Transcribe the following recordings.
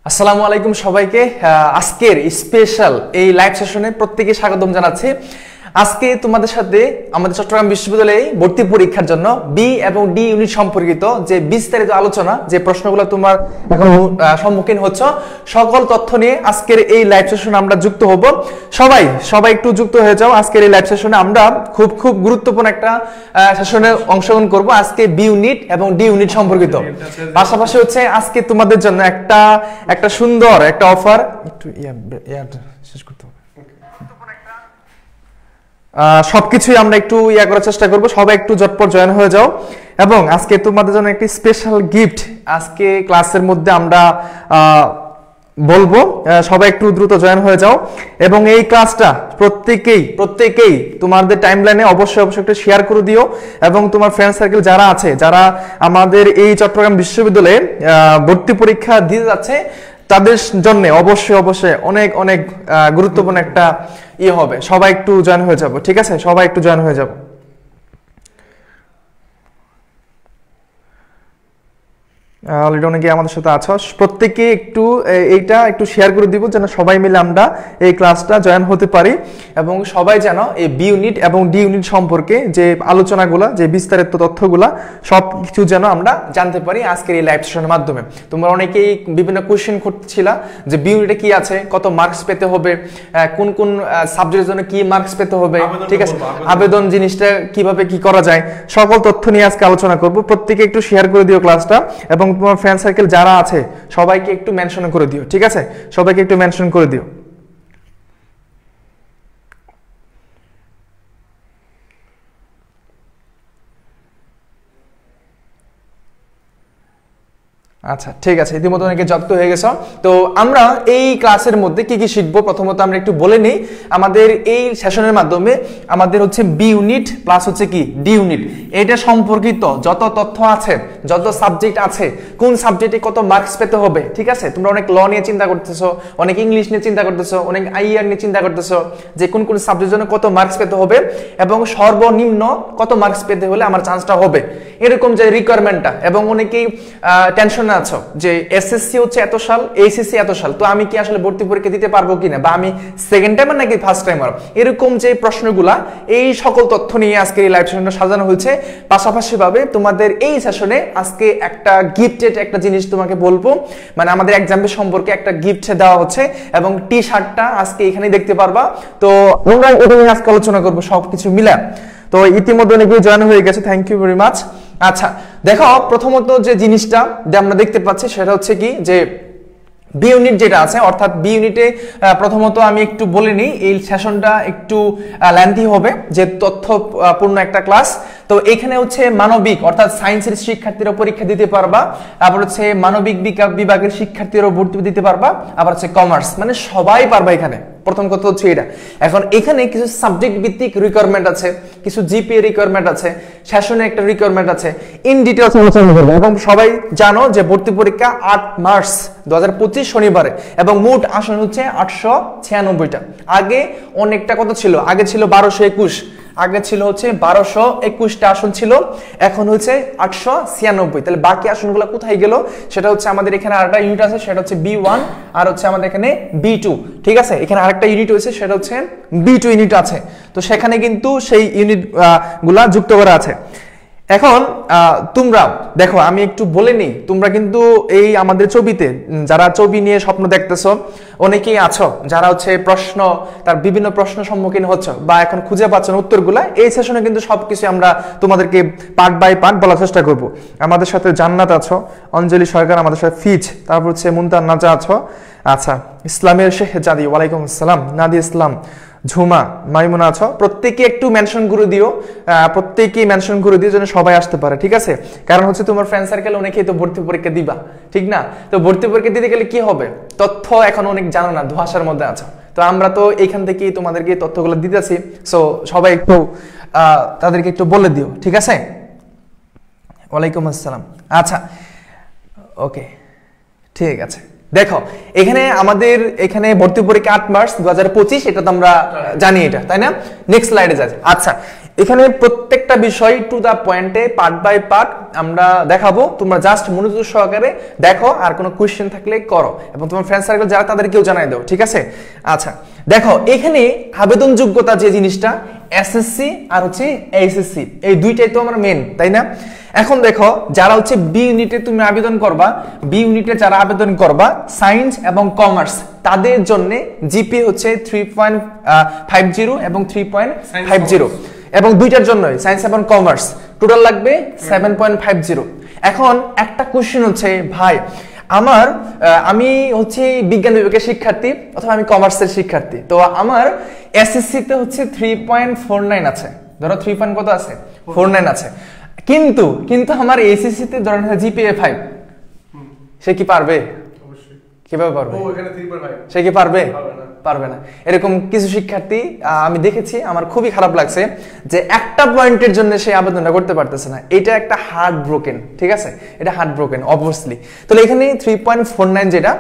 আসসালামু আলাইকুম সবাইকে। আজকের স্পেশাল এই লাইভ সেশনে প্রত্যেককে স্বাগতম জানাচ্ছি। আজকে তোমাদের সাথে আমাদের চট্টগ্রাম বিশ্ববিদ্যালয়ে ভর্তি পরীক্ষার জন্য বি এবং ডি ইউনিট সম্পর্কিত যে বিস্তারিত আলোচনা, যে প্রশ্নগুলো তোমার এখন সম্মুখীন হচ্ছ, সকল তথ্য নিয়ে আজকের এই লাইভ সেশনে আমরা যুক্ত হব। সবাই একটু যুক্ত হয়ে যাও। আজকের এই লাইভ সেশনে আমরা খুব গুরুত্বপূর্ণ একটা সেশনে অংশগ্রহণ করব। আজকে বি ইউনিট এবং ডি ইউনিট সম্পর্কিত, পাশাপাশি হচ্ছে আজকে তোমাদের জন্য একটা সুন্দর একটা অফার। একটু শেষ করতে হবে। সবকিছুই আমরা একটু করার চেষ্টা করব। সবাই একটু ঝটপট জয়েন হয়ে যাও। এবং আজকে তোমাদের জন্য একটি স্পেশাল গিফট আজকে ক্লাসের মধ্যে আমরা বলবো। সবাই একটু দ্রুত জয়েন হয়ে যাও এবং এই ক্লাসটা প্রত্যেকেই তোমাদের টাইমলাইনে অবশ্যই একটু শেয়ার করে দিও। এবং তোমার ফ্রেন্ড সার্কেল যারা আছে, যারা আমাদের এই চট্টগ্রাম বিশ্ববিদ্যালয়ে ভর্তি পরীক্ষা দিতে যাচ্ছে, তাদের জন্য অবশ্যই অনেক গুরুত্বপূর্ণ একটা হবে। সবাই একটু জয়েন হয়ে যাবো, ঠিক আছে? সবাই একটু জয়েন হয়ে যাবো। অলরেডি অনেকে আমাদের সাথে আছো, প্রত্যেকে একটু শেয়ার করে দিব যেন সবাই মিলে আমরা এই ক্লাসটা জয়েন হতে পারি এবং সবাই যেন এই বি ইউনিট এবং ডি ইউনিট সম্পর্কে যে আলোচনাগুলা, যে বিস্তারিত তথ্যগুলা সব কিছু যেন আমরা জানতে পারি আজকের এই লাইভ সেশনের মাধ্যমে। তোমরা অনেকেই বিভিন্ন কোশ্চেন করছিলা যে বি ইউনিটে কি আছে, কত মার্কস পেতে হবে, কোন সাবজেক্টের জন্য কি মার্কস পেতে হবে, ঠিক আছে, আবেদন জিনিসটা কিভাবে কি করা যায়, সকল তথ্য নিয়ে আজকে আলোচনা করব। প্রত্যেকে একটু শেয়ার করে দিও ক্লাসটা এবং তোমার ফ্রেন্ড সার্কেল যারা আছে সবাইকে একটু মেনশন করে দিও, ঠিক আছে? সবাইকে একটু মেনশন করে দিও। আচ্ছা, ঠিক আছে, ইতিমধ্যে অনেকে যুক্ত হয়ে গেছো। তো আমরা এই ক্লাসের মধ্যে কি কি শিখবো প্রথমত আমরা একটু বলে নিই। আমাদের এই সেশনের মাধ্যমে আমাদের হচ্ছে বি ইউনিট প্লাস হচ্ছে কি ডি ইউনিট, এটা সম্পর্কিত যত তথ্য আছে, যত সাবজেক্ট আছে, কোন সাবজেক্টে কত মার্কস পেতে হবে, ঠিক আছে? তোমরা অনেক ল নিয়ে চিন্তা করতেছো, অনেক ইংলিশ নিয়ে চিন্তা করতেছো, অনেক আইআর নিয়ে চিন্তা করতেছো যে কোন সাবজেক্টের জন্য কত মার্কস পেতে হবে এবং সর্বনিম্ন কত মার্কস পেতে হলে আমার চান্সটা হবে, এরকম যে রিকোয়ারমেন্টটা। এবং অনেকেই টেনশন আছো যে এসএসসি হচ্ছে এত সাল, এইচএসসি এত সাল, তো আমি কি আসলে ভর্তি পরীক্ষা দিতে পারবো কিনা, বা আমি সেকেন্ড টাইমার নাকি ফার্স্ট টাইমার, এরকম যে প্রশ্নগুলা, এই সকল তথ্য নিয়ে আজকে এই লাইভ সেশনটা সাজানো হয়েছে। পাশাপাশি ভাবে তোমাদের এই সেশনে আজকে একটা গিফটেড একটা জিনিস তোমাকে বলবো, মানে আমাদের এক্সাম্পল সম্পর্কে একটা গিফট দেওয়া হচ্ছে এবং টি শার্টটা আজকে এখানেই দেখতে পারবা। তো আমরা এটা নিয়ে আজকে আলোচনা করবো সবকিছু মিলে। তো ইতিমধ্যে অনেকে জয়েন হয়ে গেছে, থ্যাংক ইউ ভেরি মাচ। আচ্ছা, দেখো প্রথমত যে জিনিসটা যে আমরা দেখতে পাচ্ছি সেটা হচ্ছে কি, যে বি ইউনিট যেটা আছে, অর্থাৎ বি ইউনিটে প্রথমত আমি একটু বলে নিই, এই সেশনটা একটু লেন্থি হবে, যে তথ্যপূর্ণ একটা ক্লাস। তো এখানে হচ্ছে মানবিক অর্থাৎ সায়েন্সের শিক্ষার্থীরা পরীক্ষা দিতে পারবা, আবার হচ্ছে মানবিক বিভাগের শিক্ষার্থীরাও ভর্তি দিতে পারবা, আবার হচ্ছে কমার্স, মানে সবাই পারবা এখানে। প্রথম কথা হচ্ছে এটা। এখন এখানে কিছু সাবজেক্ট ভিত্তিক রিকোয়ারমেন্ট আছে, কিছু জিপিএ রিকোয়ারমেন্ট আছে, সেশনে একটা রিকোয়ারমেন্ট আছে, ইন ডিটেইলস আলোচনা করব। এবং সবাই জানো যে ভর্তি পরীক্ষা 8 মার্চ 2025 শনিবারে এবং মোট আসন হচ্ছে 896টা। আগে অনেকটা কত ছিল, আগে ছিল 1221, আগে ছিল হচ্ছে 1221টা আসন ছিল, এখন হচ্ছে 896। তাহলে বাকি আসনগুলো কোথায় গেল? সেটা হচ্ছে আমাদের এখানে আরেকটা ইউনিট আছে, সেটা হচ্ছে B1, আর হচ্ছে আমাদের এখানে B2, ঠিক আছে? এখানে আরেকটা ইউনিট হয়েছে, সেটা হচ্ছে B2 ইউনিট আছে। তো সেখানে কিন্তু সেই ইউনিট গুলা যুক্ত করা আছে। এখন তোমরা দেখো, আমি একটু বলে নিই, তোমরা কিন্তু এই আমাদের ছবিতে যারা ছবি নিয়ে স্বপ্ন দেখতেছো অনেকেই আছো, যারা হচ্ছে তার বিভিন্ন প্রশ্ন সম্মুখীন হচ্ছে বা এখন খুঁজে পাচ্ছ না উত্তরগুলা। এই সেশনে কিন্তু সবকিছু আমরা তোমাদেরকে পার্ট বাই পার্ট বলার চেষ্টা করব। আমাদের সাথে জান্নাত আছো, অঞ্জলি সরকার, আমাদের সাথে ফিজ, তারপর হচ্ছে মুনতার নাজা আছো, আচ্ছা ইসলামের শেখ জাদি, ওয়ালাইকুম আসসালাম, নাদি ইসলাম, ঝুমা, মাইমুনা আছো। প্রত্যেকে একটু মেনশন করে দিও, প্রত্যেকেই মেনশন করে দিও যেন সবাই আসতে পারে, ঠিক আছে? কারণ হচ্ছে তোমার ফ্রেন্ড সার্কেল অনেকেই তো ভর্তি পরীক্ষা দিবা, ঠিক না? তো ভর্তি পরীক্ষা দিতে গেলে কি হবে, তথ্য এখন অনেক জানো না, ধোঁয়াশার মধ্যে আছো। তো আমরা তো এইখান থেকেই তোমাদেরকে তথ্যগুলো দিতেছি, সো সবাই একটু তাদেরকে একটু বলে দিও, ঠিক আছে? ওয়ালাইকুম আসসালাম। আচ্ছা, ওকে, ঠিক আছে। দেখো এখানে আমাদের এখানে ভর্তি পরীক্ষা 8 মার্চ 2025, এটা তো আমরা জানি, এটা তাই না? নেক্সট স্লাইডে যাচ্ছি। আচ্ছা, এখানে প্রত্যেকটা বিষয় টু দা পয়েন্টে পার্ট বাই পার্ট আমরা দেখাবো, তোমরা জাস্ট মনোযোগ সহকারে দেখো, আর কোনো কোশ্চেন থাকলে করো এবং তোমার ফ্রেন্ড সার্কেল যারা তাদেরকেও জানাই দাও, ঠিক আছে? আচ্ছা দেখো, এখানে আবেদন যোগ্যতা যে জিনিসটা এসএসসি আর হচ্ছে এইচএসসি, এই দুইটাই তো আমার মেন, তাই না? এখন দেখো, যারা হচ্ছে বি ইউনিটে তুমি আবেদন করবা, বি ইউনিটে যারা আবেদন করবা সায়েন্স এবং কমার্স, তাদের জন্য জিপি হচ্ছে 3.50 এবং 3.50, এবং দুইটার জন্যই সায়েন্স এবং কমার্স টোটাল লাগবে 7.50। এখন একটা কোশ্চেন হচ্ছে, ভাই আমি হচ্ছে বিজ্ঞান বিভাগের শিক্ষার্থী অথবা আমি কমার্সের শিক্ষার্থী, তো আমার এসএসসি তে হচ্ছে 3.49 আছে, ধরো 3 কত আছে, 49 আছে, কিন্তু আমার এইচএসসি তে ধরেন জিপিএ 5, সে কি পারবে? কিভাবে পারবে? সে কি পারবে? পারবে না। এরকম কিছু শিক্ষার্থী আমি দেখেছি, আমার খুবই খারাপ লাগছে যে একটা পয়েন্টের জন্য সে আবেদনটা করতে পারতেছে না। এটা একটা হার্ট ব্রোকেন, ঠিক আছে? এটা হার্ট ব্রোকেন অবভিয়াসলি। তাহলে এখানে 3.49 যেটা,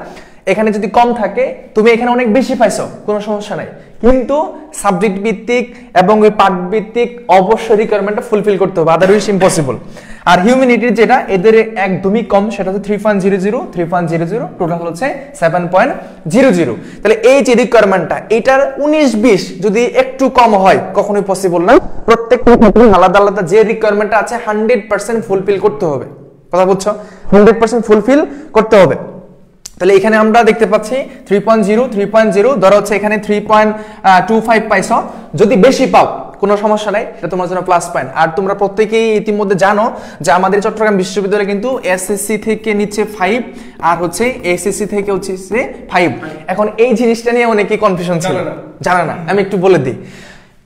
এখানে যদি কম থাকে, তুমি এখানে অনেক বেশি পাইছো, কোনো সমস্যা নাই, কিন্তু সাবজেক্ট ভিত্তিক এবং ওই পার্ট ভিত্তিক অবশ্যই রিকোয়ারমেন্টটা ফুলফিল করতে হবে, আদারওয়াইজ ইম্পসিবল। আর হিউম্যানিটির যেটা এদের একদমই কম, সেটা হচ্ছে 3.00 টোটাল হচ্ছে 7.00। তাহলে এই যে রিকোয়ারমেন্টটা, এটার 19-20 যদি একটু কম হয় কখনোই পসিবল না। প্রত্যেকটা আলাদা আলাদা যে রিকোয়ারমেন্টটা আছে 100% ফুলফিল করতে হবে, কথা বুঝছো? 100% ফুলফিল করতে হবে। তাহলে এখানে আমরা দেখতে পাচ্ছি 3.0 ধরো হচ্ছে এখানে 3.25 পাইছো, যদি বেশি পাও কোনো সমস্যা নাই, এটা তোমার জন্য প্লাস পয়েন্ট। আর তোমরা প্রত্যেকেই ইতিমধ্যে জানো যে আমাদের চট্টগ্রাম বিশ্ববিদ্যালয়ে কিন্তু এসএসসি থেকে নিচ্ছে 5 আর হচ্ছে এইচএসসি থেকে হচ্ছে 5। এখন এই জিনিসটা নিয়ে অনেকে কনফিউশন ছিল, জানা না, আমি একটু বলে দিই।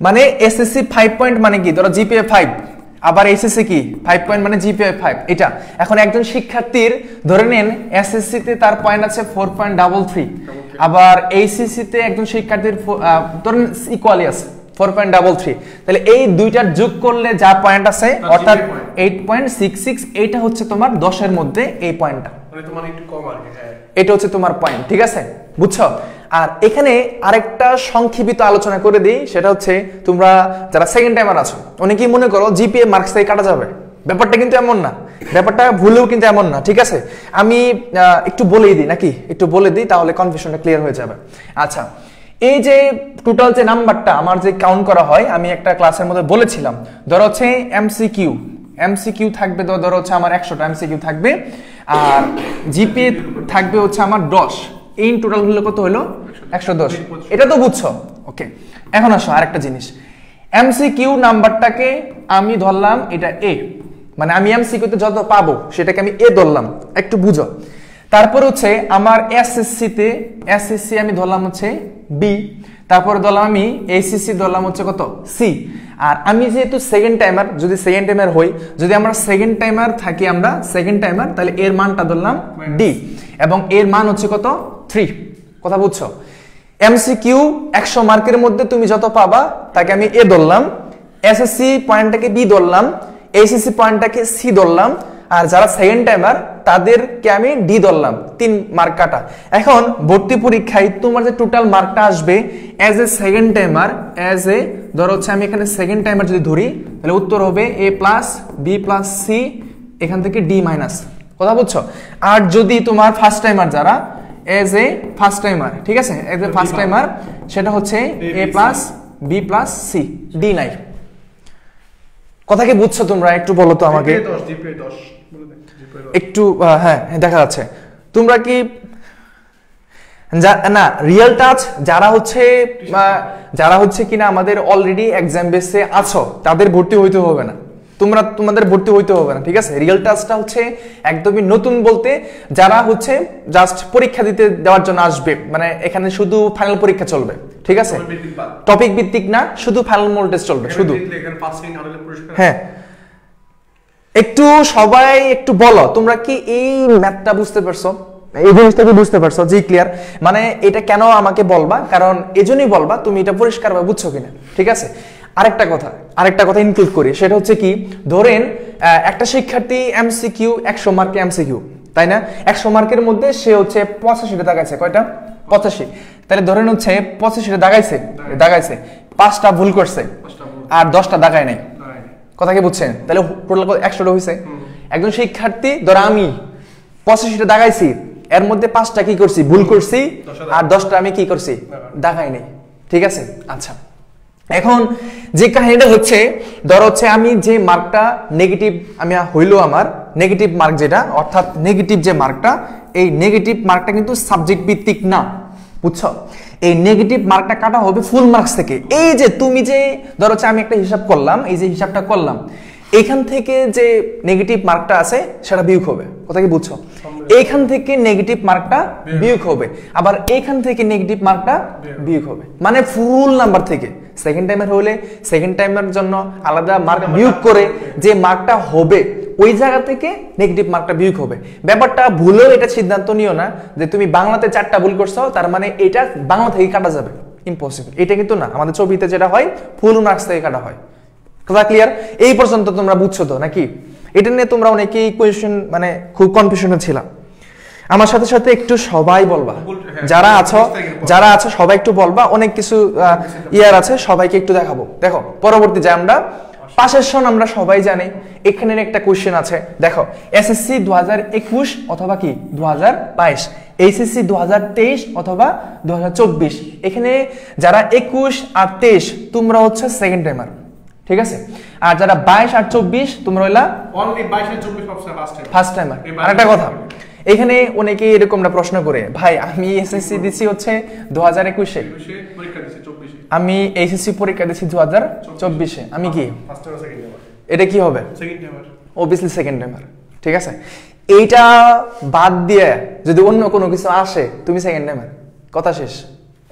মানে এসএসসি 5 পয়েন্ট মানে কি, ধরো জিপিএ 5, আবার এইচএসসি কি 5 পয়েন্ট মানে জিপিএ 5, এটা। এখন একজন শিক্ষার্থীর ধরে নেন এসএসসি তে তার পয়েন্ট আছে 4.33, আবার এইচএসসি তে একজন শিক্ষার্থীর ধরেন ইকুয়ালি আছে 4.33, তাহলে এই দুইটার যোগ করলে যা পয়েন্ট আছে অর্থাৎ 8.66, এটা হচ্ছে তোমার 10 এর মধ্যে এই পয়েন্টটা, মানে তোমার একটু কম আর কি, এটা হচ্ছে তোমার পয়েন্ট, ঠিক আছে? বুঝছো? আর এখানে আরেকটা সংক্ষিপ্ত আলোচনা করে দিই, সেটা হচ্ছে তোমরা যারা সেকেন্ড টাইমার আছো, অনেকেই মনে করো জিপিএ মার্কস থেকে কাটা যাবে, ব্যাপারটা কিন্তু এমন না, ব্যাপারটা ভুলেও কিন্তু এমন না, ঠিক আছে? আমি একটু বলেই দিই নাকি, একটু বলে দিই, তাহলে কনফিউশনটা ক্লিয়ার হয়ে যাবে। আচ্ছা, এই যে টোটাল যে নাম্বারটা আমার যে কাউন্ট করা হয়, আমি একটা ক্লাসের মধ্যে বলেছিলাম, ধরো হচ্ছে এমসিকিউ থাকবে, ধরো হচ্ছে আমার 100টা এমসিকিউ থাকবে, আর জিপিএ থাকবে হচ্ছে আমার 10, ইন টোটাল হলো কত হলো 110, এটা তো বুঝছো? ওকে, এখন আসো আরেকটা জিনিস, এমসিকিউ নাম্বারটাকে আমি ধরলাম এটা এ, মানে আমি এমসিকিউতে যত পাবো সেটাকে আমি এ ধরলাম, একটু বুঝো। তারপর হচ্ছে আমার এসএসসি আমি ধরলাম হচ্ছে বি, তারপরে ধরলাম আমি এইচএসসি ধরলাম হচ্ছে কত সি, আর আমি যেহেতু সেকেন্ড টাইমার, যদি সেকেন্ড টাইমার হই, যদি আমরা সেকেন্ড টাইমার থাকি, আমরা সেকেন্ড টাইমার, তাহলে এর মানটা ধরলাম ডি, এবং এর মান হচ্ছে কত 3, কথা বুঝছো? এমসিকিউ 100 মার্কের মধ্যে তুমি যত পাবা তাকে আমি এ ধরলাম, এসএসসি পয়েন্টটাকে বি ধরলাম, এইচএসসি পয়েন্টটাকে সি ধরলাম, আর যারা সেকেন্ড টাইমার তাদেরকে আমি ডি ধরলাম, 3 মার্ক কাটা। এখন ভর্তি পরীক্ষায় তোমার যে টোটাল মার্কটা আসবে অ্যাজ এ সেকেন্ড টাইমার, ধরো হচ্ছে আমি এখানে সেকেন্ড টাইমার যদি ধরি, তাহলে উত্তর হবে A plus B plus C, এখান থেকে ডি মাইনাস, কথা বুঝছো? আর যদি তোমার ফার্স্ট টাইমার যারা এজ এ ফার্স্ট টাইমার, ঠিক আছে, এজ এ ফার্স্ট টাইমার, সেটা হচ্ছে A plus B plus C, D নাই। কথা কি বুঝছো তোমরা? একটু বলো তো আমাকে, একটু হ্যাঁ দেখা যাচ্ছে। তোমরা কি না রিয়েল টাচ যারা হচ্ছে কিনা আমাদের অলরেডি এক্সাম বেসে আছো, তাদের ভর্তি হইতে হবে না, তোমাদের ভর্তি হইতে হবে না, ঠিক আছে? রিয়েল টাচটা হচ্ছে একদমই নতুন বলতে যারা হচ্ছে জাস্ট পরীক্ষা দিতে দেওয়ার জন্য আসবে, মানে এখানে শুধু ফাইনাল পরীক্ষা চলবে, ঠিক আছে? টপিক ভিত্তিক না, শুধু ফাইনাল মডেল টেস্ট চলবে শুধু। হ্যাঁ, একটু সবাই একটু বলো, তোমরা কি এই ম্যাথটা বুঝতে পারছো? এই জিনিসটা কি বুঝতে পারছো? জি ক্লিয়ার। মানে এটা কেন আমাকে বলবা, কারণ এজন্যই বলবা তুমি এটা পরিষ্কারভাবে বুঝছো কিনা, ঠিক আছে? আরেকটা কথা ইনক্লুড করি, সেটা হচ্ছে কি, ধরেন একটা শিক্ষার্থী এমসিকিউ 100 মার্কে এমসিকিউ, তাই না? 100 মার্কের মধ্যে সে হচ্ছে 85টা দাগাইছে, কয়টা? 85। তাহলে ধরেন হচ্ছে 85টা দাগাইছে, 5টা ভুল করছে। আর 10টা দাগায় নাই, কথা কি বুঝছেন? তাহলে টোটাল 100টা হয়েছে। একজন শিক্ষার্থী ধরো আমি 85টা দাগাইছি, এর মধ্যে 5টা কি করছি, ভুল করছি, আর 10টা আমি কি করছি, দাগাই নাই। ঠিক আছে, আচ্ছা এখন যে কাহিনীটা হচ্ছে, ধর হচ্ছে আমি যে মার্কটা নেগেটিভ আমি হইলো, আমার নেগেটিভ মার্ক যেটা, অর্থাৎ নেগেটিভ যে মার্কটা, এই নেগেটিভ মার্কটা কিন্তু সাবজেক্ট ভিত্তিক না, বুঝছো? এই নেগেটিভ মার্কটা কাটা হবে ফুল মার্কস থেকে। এই যে তুমি যে ধর হচ্ছে আমি একটা হিসাব করলাম, এই যে হিসাবটা করলাম, এখান থেকে যে নেগেটিভ মার্কটা আছে সেটা বিয়োগ হবে, কথা কি বুঝছো? এইখান থেকে নেগেটিভ মার্কটা বিয়োগ হবে, আবার এইখান থেকে নেগেটিভ মার্কটা বিয়োগ হবে, মানে ফুল নাম্বার থেকে। সেকেন্ড টাইমের হলে সেকেন্ড টাইমের জন্য আলাদা মার্ক বিয়োগ করে যে মার্কটা হবে ওই জায়গা থেকে নেগেটিভ মার্কটা বিয়োগ হবে। ব্যাপারটা ভুলেও এটা সিদ্ধান্ত নিও না যে তুমি বাংলাতে 4টা ভুল করছো তার মানে এটা বাংলা থেকে কাটা যাবে, ইম্পসিবল। এটা কিন্তু না, আমাদের ছবিতে যেটা হয় ফুল মার্কস থেকে কাটা হয়। কথা ক্লিয়ার? এই পর্যন্ত তোমরা বুঝছো তো নাকি? এটা নিয়ে তোমরা অনেকেই কোয়েশ্চেন মানে খুব কনফিউশনে ছিলাম। আমার সাথে সাথে একটু সবাই বলবা, যারা আছো সবাই একটু বলবা, অনেক কিছু ইয়ার আছে, সবাইকে একটু দেখাবো। দেখো পরবর্তী যে আমরা পাশের সন আমরা সবাই জানি, এখানে একটা কোশ্চেন আছে, দেখো এসএসসি 2021 অথবা কি 2022, এইচএসসি 2023 অথবা 2024। এখানে যারা 21 আর 23 তোমরা হচ্ছে সেকেন্ড টাইমার, ঠিক আছে? আর যারা 22 আর 24 তোমরা হইলা অনলি 22 আর 24 ফার্স্ট টাইমার। আরেকটা কথা, এখানে অনেকে এরকমটা প্রশ্ন করে, ভাই আমি এসএসসি দিছি হচ্ছে 2021-এ, পরীক্ষা দিছি 24-এ, আমি এইচএসসি পরীক্ষা দিছি 2024-এ, আমি কি ফার্স্ট টাইমার সেকেন্ড টাইমার? এটা কি হবে? Second timer, obviously second timer. ঠিক আছে, এইটা বাদ দিয়ে যদি অন্য কোনো কিছু আসে তুমি সেকেন্ড টাইমার, কথা শেষ,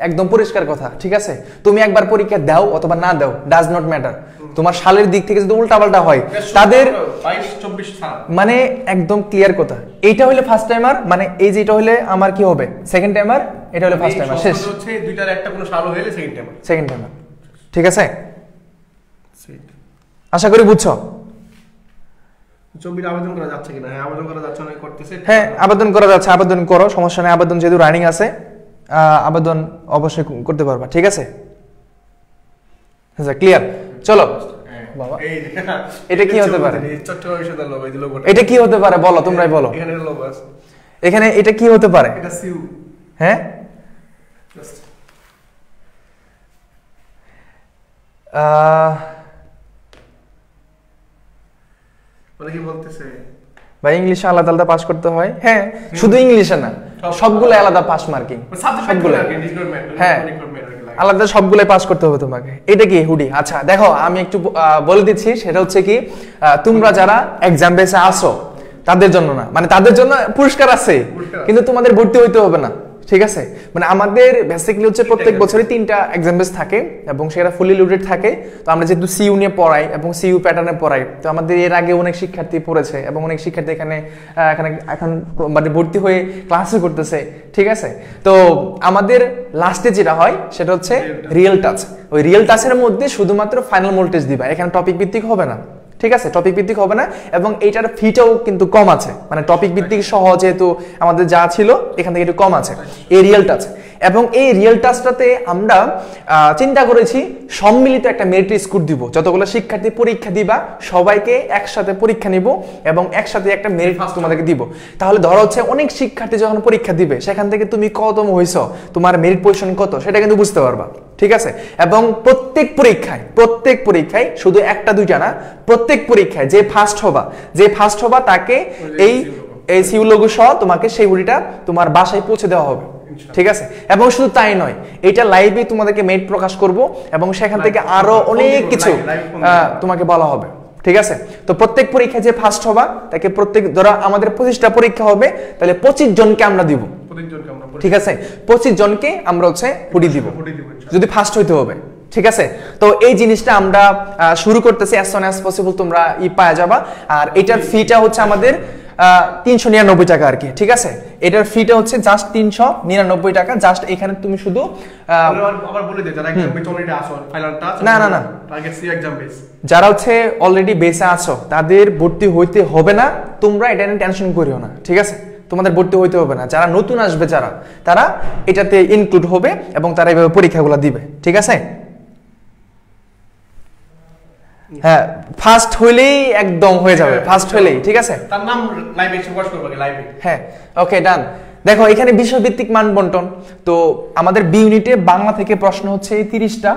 একদম পরিষ্কার কথা। ঠিক আছে, তুমি একবার পরীক্ষা দাও অথবা না দাও, ডাজ নট ম্যাটার। তোমার সালের দিক থেকে যদি উল্টাপাল্টা হয় তাদের 22-24 সাল মানে একদম ক্লিয়ার কথা। এইটা হলে ফার্স্ট টাইমার, মানে এই যেটা হলে আমার কি হবে সেকেন্ড টাইমার, এটা হলে ফার্স্ট টাইমার, শেষ। হচ্ছে দুইটার একটা কোনো সাল হলে সেকেন্ড টাইমার, সেকেন্ড টাইমার। ঠিক আছে, আশা করি বুঝছো। জমির আবেদন করা যাচ্ছে কিনা? হ্যাঁ আবেদন করা যাচ্ছে, অনেক করতেছে। হ্যাঁ আবেদন করা যাচ্ছে, আবেদন করো, সমস্যা নেই। আবেদন যেহেতু রানিং আছে, আবেদন অবশ্যই করতে পারবা। ঠিক আছে, আচ্ছা ক্লিয়ার। চলো বাবা, এটা কি হতে পারে? এটা কি হতে পারে বলো, তোমরাই বলো। এখানে লোগো আছে, এখানে এটা কি হতে পারে? এটা সিউ। হ্যাঁ বলে কি বলতেছে ভাই, ইংলিশে আলাদা আলাদা পাস করতে হয়। হ্যাঁ শুধু ইংলিশে না, সবগুলো আলাদা পাস মার্কিং, সবগুলো। হ্যাঁ আলাদা সবগুলাই পাস করতে হবে তোমাকে। এটা কি হুডি? আচ্ছা দেখো আমি একটু বলে দিচ্ছি, সেটা হচ্ছে কি, তোমরা যারা এক্সাম বেসে আসো তাদের জন্য না, মানে তাদের জন্য পুরস্কার আছে কিন্তু তোমাদের ভর্তি হইতে হবে না। ঠিক আছে, মানে আমাদের বেসিক্যালি হচ্ছে প্রত্যেক বছরই 3টা এক্সাম বেস থাকে এবং সেটা ফুলি লোডেড থাকে। তো আমরা যেহেতু সিইউ নিয়ে পড়াই এবং সিইউ প্যাটার্নে পড়াই, তো আমাদের এর আগে অনেক শিক্ষার্থী পড়েছে এবং অনেক শিক্ষার্থী এখানে এখন মানে ভর্তি হয়ে ক্লাসও করতেছে। ঠিক আছে, তো আমাদের লাস্টে যেটা হয় সেটা হচ্ছে রিয়েল টাচ। ওই রিয়েল টাচের মধ্যে শুধুমাত্র ফাইনাল ভোল্টেজ দিবা, এখানে টপিক ভিত্তিক হবে না। ঠিক আছে, টপিক ভিত্তিক হবে না এবং এইটার ফিটাও কিন্তু কম আছে, মানে টপিক ভিত্তিক সহ যেহেতু আমাদের যা ছিল এখান থেকে একটু কম আছে এই রিয়েল টাচ। এবং এই রিয়েল টাচটাতে আমরা চিন্তা করেছি সম্মিলিত একটা মেরিট স্কোর দিব, যতগুলো শিক্ষার্থী পরীক্ষা দিবা সবাইকে একসাথে পরীক্ষা নিব এবং একসাথে একটা মেরিট তোমাদেরকে দিব। তাহলে ধরো হচ্ছে অনেক শিক্ষার্থী যখন পরীক্ষা দিবে সেখান থেকে তুমি কতম হইছো, তোমার মেরিট পজিশন কত, সেটা কিন্তু বুঝতে পারবা। ঠিক আছে, এবং প্রত্যেক পরীক্ষায় শুধু একটা দুইটা না, প্রত্যেক পরীক্ষায় যে ফার্স্ট হবা তাকে এই সিউ লোগো সহ তোমাকে সেই হুডিটা তোমার বাসায় পৌঁছে দেওয়া হবে। ঠিক আছে, এবং শুধু তাই নয়, এটা লাইভে তোমাদেরকে মেরিট প্রকাশ করব এবং সেখান থেকে আরো অনেক কিছু তোমাকে বলা হবে। ঠিক আছে, তো প্রত্যেক পরীক্ষায় যে ফার্স্ট হবা তাকে প্রত্যেক, ধরো আমাদের 25টা পরীক্ষা হবে, তাহলে 25 জনকে আমরা দিব। ঠিক আছে, 25 জনকে আমরা হচ্ছে হুডি দিব যদি ফার্স্ট হইতে হবে। ঠিক আছে, তো এই জিনিসটা আমরা শুরু করতেছি as soon as possible, তোমরা পাওয়া যাবা। আর এটার ফিটা হচ্ছে আমাদের 399 টাকা আর কি। ঠিক আছে, এটার ফিটা হচ্ছে জাস্ট 399 টাকা। জাস্ট এখানে তুমি শুধু আবার বলে দে, যারা এক্সাম বেস অলরেডি আসো ফাইনাল টাচ না টার্গেট সি এক্সাম বেস, যারা হচ্ছে অলরেডি বেসে আছো তাদের ভর্তি হইতে হবে না, তোমরা এটা নিয়ে টেনশন করিও না। ঠিক আছে, তোমাদের ভর্তি হইতে হবে না। যারা নতুন আসবে তারা এটাতে ইনক্লুড হবে এবং তারা এইভাবে পরীক্ষাগুলো দিবে। ঠিক আছে, হ্যাঁ ফার্স্ট হইলেই একদম হয়ে যাবে, ফার্স্ট হইলেই ঠিক আছে। তার নাম লাইভে এসে প্রকাশ করবে লাইভে। হ্যাঁ ওকে ডান। দেখো এখানে বিষয়ভিত্তিক মান বন্টন, তো আমাদের বি ইউনিটে বাংলা থেকে প্রশ্ন হচ্ছে 30টা,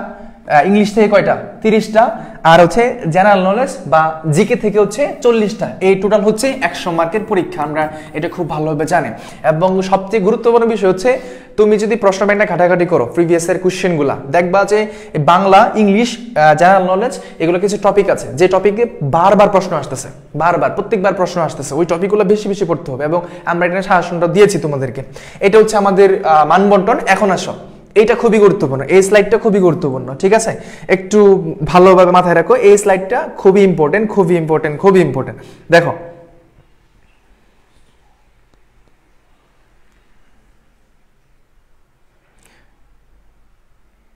ইংলিশ থেকে কয়টা 30টা, আর হচ্ছে জেনারেল নলেজ বা জিকে থেকে হচ্ছে 40টা। এই টোটাল হচ্ছে 100 মার্কের পরীক্ষা, আমরা এটা খুব ভালোভাবে জানি। এবং সবচেয়ে গুরুত্বপূর্ণ বিষয় হচ্ছে তুমি যদি প্রশ্ন ব্যাংকটা ঘাটাঘাটি করো প্রিভিয়াস এর কোশ্চেনগুলা, দেখবা যে বাংলা, ইংলিশ, জেনারেল নলেজ এগুলো কিছু টপিক আছে যে টপিকে বারবার প্রশ্ন আসতেছে, বারবার প্রত্যেকবার প্রশ্ন আসতেছে, ওই টপিকগুলো বেশি বেশি পড়তে হবে। এবং আমরা এটা সাজেশনটা দিয়েছি তোমাদেরকে। এটা হচ্ছে আমাদের মান বন্টন। এখন আসো, এইটা খুবই গুরুত্বপূর্ণ, এই স্লাইডটা খুবই গুরুত্বপূর্ণ, ঠিক আছে? একটু ভালোভাবে মাথায় রাখো, এই স্লাইডটা খুবই ইম্পর্টেন্ট, খুবই ইম্পর্টেন্ট, খুবই ইম্পর্টেন্ট। দেখো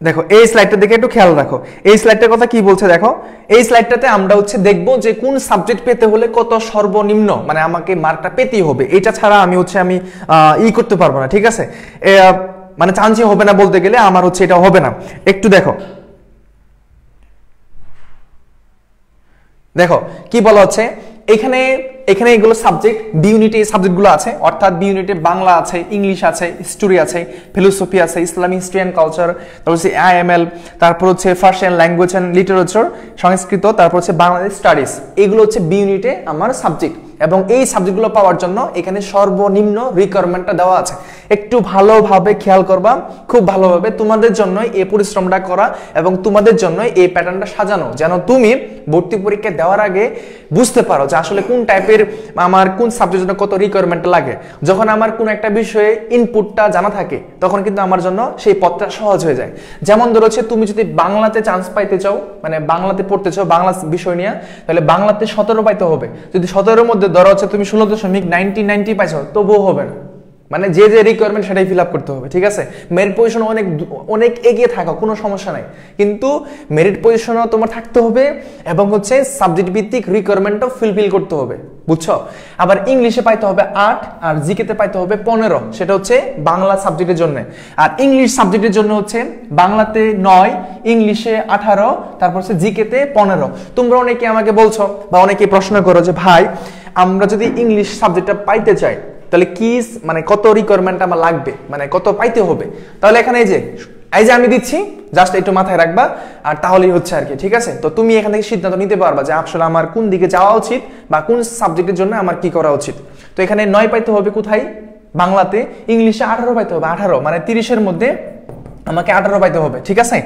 দেখো এই স্লাইডটা দেখে একটু খেয়াল রাখো, এই স্লাইডটার কথা কি বলছে দেখো। এই স্লাইডটাতে আমরা হচ্ছে দেখবো যে কোন সাবজেক্ট পেতে হলে কত সর্বনিম্ন মানে আমাকে মার্কটা পেতেই হবে, এটা ছাড়া আমি করতে পারবো না, ঠিক আছে? মানে চান্সই হবে না বলতে গেলে, আমার হচ্ছে এটা হবে না। একটু দেখো দেখো কি বলা হচ্ছে এখানে। এখানে এগুলো সাবজেক্ট, বি ইউনিটে এই সাবজেক্টগুলো আছে, অর্থাৎ বি ইউনিটে বাংলা আছে, ইংলিশ আছে, হিস্টোরি আছে, ফিলোসফি আছে, ইসলামিক হিস্ট্রি অ্যান্ড কালচার, তারপর হচ্ছে আইএমএল, তারপর হচ্ছে পার্সিয়ান ল্যাঙ্গুয়েজ অ্যান্ড লিটারেচার, সংস্কৃত, তারপর হচ্ছে বাংলাদেশ স্টাডিজ। এগুলো হচ্ছে বি ইউনিটে আমার সাবজেক্ট। এবং এই সাবজেক্টগুলো পাওয়ার জন্য এখানে সর্বনিম্ন রিকোয়ারমেন্টটা দেওয়া আছে। একটু ভালোভাবে খেয়াল করবা, খুব ভালোভাবে তোমাদের জন্য এই পরিশ্রমটা করা এবং তোমাদের জন্য এই প্যাটার্নটা সাজানো, যেন তুমি ভর্তি পরীক্ষা দেওয়ার আগে বুঝতে পারো যে আসলে কোন টাইপের আমার কোন সাবজেক্টের জন্য কত রিকোয়ারমেন্ট লাগে। যখন আমার কোন একটা বিষয়ে ইনপুটটা জানা থাকে তখন কিন্তু আমার জন্য সেই পথটা সহজ হয়ে যায়। যেমন ধরো হচ্ছে তুমি যদি বাংলাতে চান্স পাইতে চাও, মানে বাংলাতে পড়তে চাও বাংলা বিষয় নিয়ে, তাহলে বাংলাতে 17 পাইতে হবে। যদি 17-এর মধ্যে ধরো হচ্ছে তুমি 16.90 পাইছো তবুও হবে না, মানে যে যে রিকোয়ারমেন্ট সেটাই ফিল আপ করতে হবে, ঠিক আছে? মেরিট পজিশন অনেক এগিয়ে থাকো, কোনো সমস্যা নাই, কিন্তু মেরিট পজিশনও তোমার থাকতে হবে এবং হচ্ছে সাবজেক্ট ভিত্তিক রিকোয়ারমেন্টও ফুলফিল করতে হবে, বুঝছো? আবার ইংলিশে পাইতে হবে 8 আর জিকেতে পাইতে হবে 15, সেটা হচ্ছে বাংলা সাবজেক্টের জন্য। আর ইংলিশ সাবজেক্টের জন্য হচ্ছে বাংলাতে 9, ইংলিশে 18, তারপর হচ্ছে জিকেতে 15। তোমরা অনেকে আমাকে বলছো বা অনেকে প্রশ্ন করো যে ভাই আমরা যদি ইংলিশ সাবজেক্টটা পাইতে চাই তাহলে কি মানে কত রিকোয়ারমেন্ট আমার লাগবে, মানে কত পাইতে হবে? তাহলে এখানে এই যে আমি দিচ্ছি, জাস্ট একটু মাথায় রাখবা আর তাহলেই হচ্ছে আর কি, ঠিক আছে? তো তুমি এখান থেকে সিদ্ধান্ত নিতে পারবা যে আসলে আমার কোন দিকে যাওয়া উচিত বা কোন সাবজেক্টের জন্য আমার কি করা উচিত। তো এখানে 9 পাইতে হবে কোথায়? বাংলাতে। ইংলিশে 18 পাইতে হবে, 18 মানে 30-এর মধ্যে আমাকে 18 পাইতে হবে, ঠিক আছে?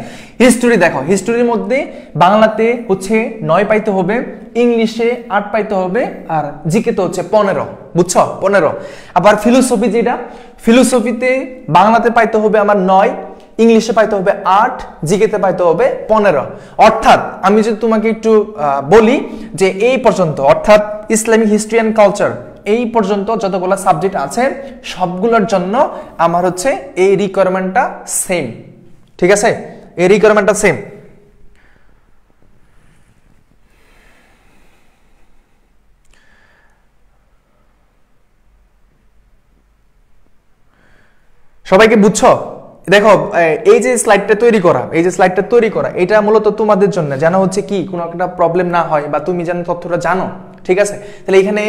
হিস্টোরি দেখো, হিস্টোরির মধ্যে বাংলাতে হচ্ছে 9 পাইতে হবে, ইংলিশে 8 পাইতে হবে, আর জিকে তো হচ্ছে 15, বুঝছো? 15। আবার ফিলোসফি, যেটা ফিলোসফিতে বাংলাতে পাইতে হবে আমার 9, ইংলিশে পাইতে হবে 8, জিকেতে পাইতে হবে 15। অর্থাৎ আমি যদি তোমাকে একটু বলি যে এই পর্যন্ত, অর্থাৎ ইসলামিক হিস্ট্রি অ্যান্ড কালচার এই পর্যন্ত যতগুলো সাবজেক্ট আছে সবগুলোর জন্য আমার হচ্ছে এই রিকোয়ারমেন্টটা সেম, ঠিক আছে? এই রিকোয়ারমেন্টটা সেম। সবাইকে বুঝছো? দেখো এই যে স্লাইডটা তৈরি করা, এটা মূলত তোমাদের জন্য, যেন হচ্ছে কি কোনো একটা প্রবলেম না হয় বা তুমি যেন তথ্যটা জানো, ঠিক আছে? তাহলে এখানে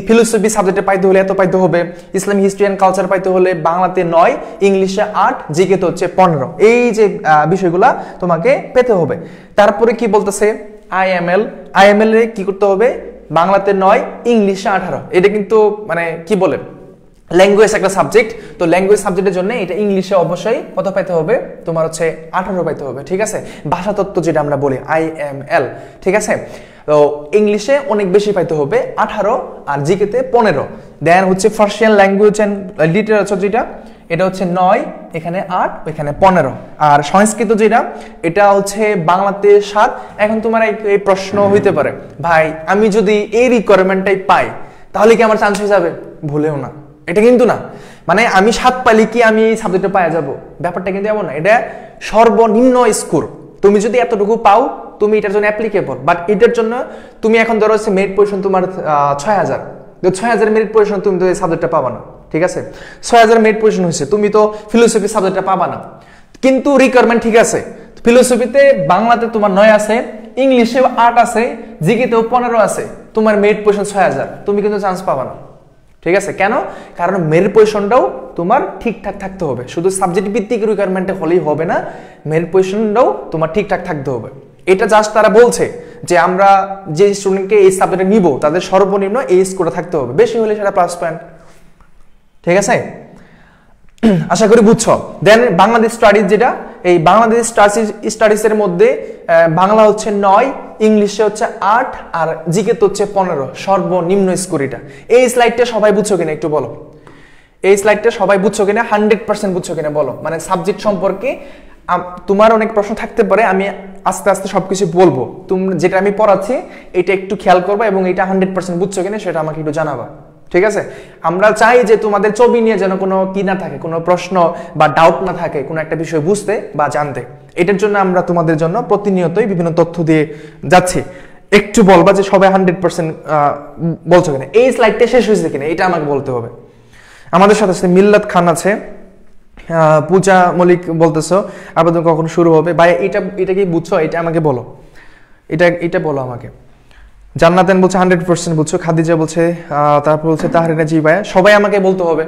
ফিলোসফি সাবজেক্টে পাইতে হলে এত পাইতে হবে, ইসলামিক হিস্ট্রি অ্যান্ড কালচার পাইতে হলে বাংলাতে 9, ইংলিশে 8, জিকে তো হচ্ছে 15। এই যে বিষয়গুলা তোমাকে পেতে হবে। তারপরে কি বলতেছে আইএমএল এ কি করতে হবে? বাংলাতে 9, ইংলিশে 18। এটা কিন্তু মানে কি বলে ল্যাঙ্গুয়েজ একটা সাবজেক্ট, তো ল্যাঙ্গুয়েজ সাবজেক্টের জন্য এটা ইংলিশে অবশ্যই কত পাইতে হবে? তোমার হচ্ছে 18 পাইতে হবে, ঠিক আছে? ভাষাতত্ত্ব যেটা আমরা বলি আইএমএল, ঠিক আছে? তো ইংলিশে অনেক বেশি পাইতে হবে 18 আর জিকেতে 15। দেন হচ্ছে পার্সিয়ান ল্যাঙ্গুয়েজ এন্ড লিটারেচার, যেটা এটা হচ্ছে 9, এখানে 8, এখানে 15। আর সংস্কৃত যেটা এটা হচ্ছে বাংলাতে 7। এখন তোমার এই প্রশ্ন হইতে পারে, ভাই আমি যদি এই রিকোয়ারমেন্টটাই পাই তাহলে কি আমার চান্স হয়ে যাবে? ভুলেও না, এটা কিন্তু না। মানে আমি 7 পাইলে কি আমি এই সাবজেক্টে পাওয়া যাব? ব্যাপারটা কিন্তু এমন না, এটা সর্বনিম্ন স্কোর। তুমি যদি এতটুকু পাও তুমি এটার জন্য অ্যাপ্লিকেবল, বাট এটার জন্য তুমি এখন ধরো হচ্ছে মেরিট পজিশন তোমার 6000, 6000 মেরিট পজিশন তুমি তো এই সাবজেক্টটা পাবা না, ঠিক আছে? 6000 মেরিট পজিশন হয়েছে, তুমি তো ফিলোসফি সাবজেক্টটা পাবা না, কিন্তু রিকোয়ারমেন্ট ঠিক আছে। ফিলোসফিতে বাংলাতে তোমার 9 আছে, ইংলিশে 8 আছে, জিকেতেও 15 আছে, তোমার মেরিট পজিশন 6000, তুমি কিন্তু চান্স পাবা না। ঠিক আছে, কেন? কারণ মেরিট পজিশনটাও তোমার ঠিকঠাক থাকতে হবে, শুধু সাবজেক্ট ভিত্তিক রিকোয়ারমেন্টে হলেই হবে না, মেরিট পজিশনটাও তোমার ঠিকঠাক থাকতে হবে। এটা জাস্ট তারা বলছে যে আমরা যে স্টুডেন্টকে এই সাবজেক্টে নিব তাদের সর্বনিম্ন এই স্কোরটা থাকতে হবে, বেশি হলে সেটা প্লাস পয়েন্ট। ঠিক আছে, আশা করি বুঝছো। দেন বাংলাদেশ স্টাডিজ, যেটা এই বাংলাদেশ স্টাডিজের মধ্যে বাংলা হচ্ছে 9, ইংলিশে হচ্ছে 8 আর জিকে তো হচ্ছে 15, সর্বনিম্ন স্কোর এটা। এই স্লাইডটা সবাই বুঝছো কিনা একটু বলো, এই স্লাইডটা সবাই বুঝছো কিনা, 100% বুঝছো কিনা বলো। মানে সাবজেক্ট সম্পর্কে তোমার অনেক প্রশ্ন থাকতে পারে, আমি আস্তে আস্তে সবকিছু বলবো, তুমি যেটা আমি পড়াচ্ছি এটা একটু খেয়াল করবা এবং এটা 100% বুঝছো কিনা সেটা আমাকে একটু জানাবা। ঠিক আছে, আমরা চাই যে তোমাদের ছবি নিয়ে যেন কোনো কি না থাকে, কোনো প্রশ্ন বা ডাউট না থাকে কোনো একটা বিষয় বুঝতে বা জানতে। এটার জন্য আমরা তোমাদের জন্য প্রতিনিয়তই বিভিন্ন তথ্য দিয়ে যাচ্ছি। একটু বলবা যে সবাই 100% বলছো কিনা, এই স্লাইডটা শেষ হয়েছে কিনা এটা আমাকে বলতে হবে। আমাদের সাথে সাথে মিল্লাত খান আছে, পূজা মল্লিক বলতেছো আবেদন কখন শুরু হবে। ভাই এটা কি বুঝছো, এটা আমাকে বলো, এটা বলো আমাকে। জান্নাতেন বলছে 100% বুঝছো। খাদিজা বলছে, তারপর বলছে তাহরিনা জি ভাই। সবাই আমাকে বলতে হবে,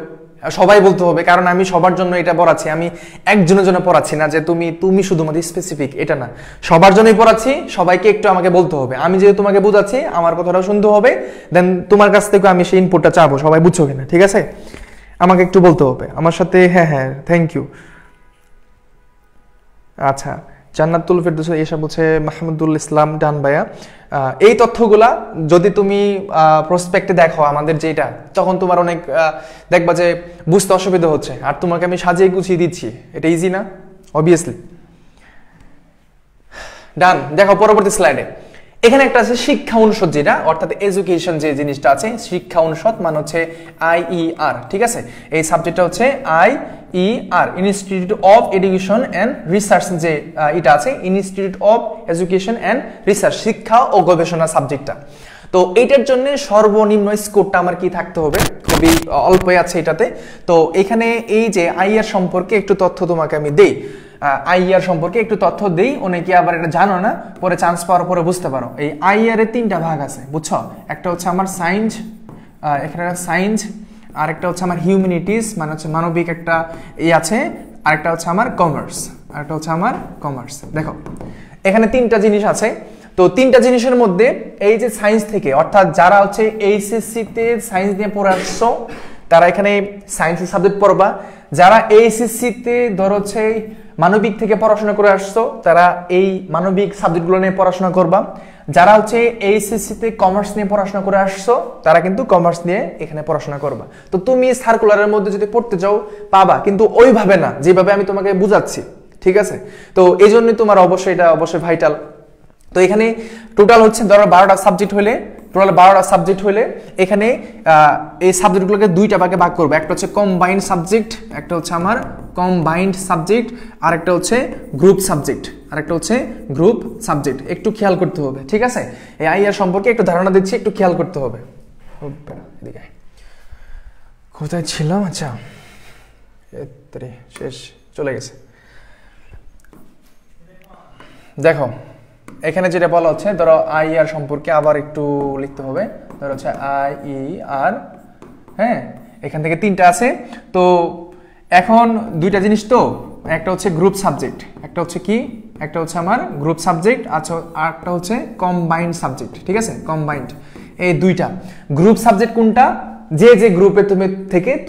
সবাই বলতে হবে, কারণ আমি সবার জন্য এটা পড়াচ্ছি, আমি একজনের জন্য পড়াচ্ছি না যে তুমি শুধুমাত্র স্পেসিফিক, এটা না, সবার জন্যই পড়াচ্ছি। সবাইকে একটু আমাকে বলতে হবে, আমি যেহেতু তোমাকে বোঝাচ্ছি আমার কথাটাও শুনতে হবে, দেন তোমার কাছ থেকে আমি সেই ইনপুটটা চাবো, সবাই বুঝছো কিনা। ঠিক আছে, আমাকে একটু বলতে হবে আমার সাথে। হ্যাঁ, থ্যাংক ইউ। আচ্ছা, জান্নাতুল ফেরদৌস এসব বলছে মাহমুদুল ইসলাম ডান ভাইয়া। এই তথ্যগুলা যদি তুমি প্রসপেক্টে দেখো আমাদের যেটা, তখন তোমার অনেক দেখবা যে বুঝতে অসুবিধা হচ্ছে, আর তোমাকে আমি সাজিয়ে গুছিয়ে দিচ্ছি, এটা ইজি না? অবভিয়াসলি। ডান, দেখো পরবর্তী স্লাইডে এখানে একটা আছে শিক্ষা অনুষদ, যেটা অর্থাৎ এডুকেশন যে জিনিসটা আছে, শিক্ষা অনুষদ মানে হচ্ছে IER। ঠিক আছে, এই সাবজেক্টটা হচ্ছে IER, institute of education and research, যে এটা আছে institute of education and research, শিক্ষা ও গবেষণা সাবজেক্টটা। তো এইটার জন্য সর্বনিম্ন স্কোরটা আমার কি থাকতে হবে, খুবই অল্পই আছে এটাতে। তো এখানে এই যে IER সম্পর্কে একটু তথ্য তোমাকে আমি দেই, IER সম্পর্কে একটু তথ্য দেই, অনেকে আবার এটা জানো না, পরে চান্স পাওয়ার পরে বুঝতে পারো। এই IER এর 3টা ভাগ আছে, বুঝছো? একটা হচ্ছে আমার সায়েন্স, এখানে সায়েন্স, আর একটা হচ্ছে আমার হিউম্যানিটিস মানে হচ্ছে মানবিক একটা আছে, আরেকটা হচ্ছে আমার কমার্স, আরেকটা হচ্ছে আমার কমার্স। দেখো এখানে 3টা জিনিস আছে। তো 3টা জিনিসের মধ্যে এই যে সায়েন্স থেকে, অর্থাৎ যারা হচ্ছে HSC তে সায়েন্স নিয়ে পড়ে আসছো তারা এখানে সায়েন্সের সাবজেক্ট পড়বা। যারা HSC তে ধরো হচ্ছে মানবিক থেকে পড়াশোনা করে আসছো তারা এই মানবিক সাবজেক্টগুলো নিয়ে পড়াশোনা করবা। যারা হচ্ছে HSC তে কমার্স নিয়ে পড়াশোনা করে আসছো তারা কিন্তু কমার্স নিয়ে এখানে পড়াশোনা করবা। তো তুমি সার্কুলারের মধ্যে যদি পড়তে চাও পাবা, কিন্তু ওইভাবে না যেভাবে আমি তোমাকে বুঝাচ্ছি। ঠিক আছে, তো এই জন্যই তোমার অবশ্যই এটা অবশ্যই ভাইটাল। তো এখানে টোটাল হচ্ছে ধরো 12টা সাবজেক্ট হলে, টোটাল 12টা সাবজেক্ট হলে এখানে এই সাবজেক্টগুলোকে 2টা ভাগে ভাগ করবো। একটা হচ্ছে কম্বাইন্ড সাবজেক্ট, একটা হচ্ছে আমার কম্বাইন্ড সাবজেক্ট, আর একটা হচ্ছে গ্রুপ সাবজেক্ট, আর একটা হচ্ছে গ্রুপ সাবজেক্ট। একটু খেয়াল করতে হবে। ঠিক আছে, এই IER সম্পর্কে একটু ধারণা দিচ্ছি, একটু খেয়াল করতে হবে। কোথায় ছিলাম? আচ্ছা, শেষ, চলে গেছে। দেখো এখানে যেটা বলা হচ্ছে, ধরো IER সম্পর্কে আবার একটু লিখতে হবে। ধরো হচ্ছে IER, হ্যাঁ, এখান থেকে 3টা আছে। তো এখন 2টা জিনিস, তো একটা হচ্ছে গ্রুপ সাবজেক্ট, একটা হচ্ছে কি, একটা হচ্ছে আমার গ্রুপ সাবজেক্ট, আচ্ছা, আর একটা হচ্ছে কম্বাইন্ড সাবজেক্ট। ঠিক আছে, কম্বাইন্ড, এই 2টা। গ্রুপ সাবজেক্ট কোনটা? যে গ্রুপে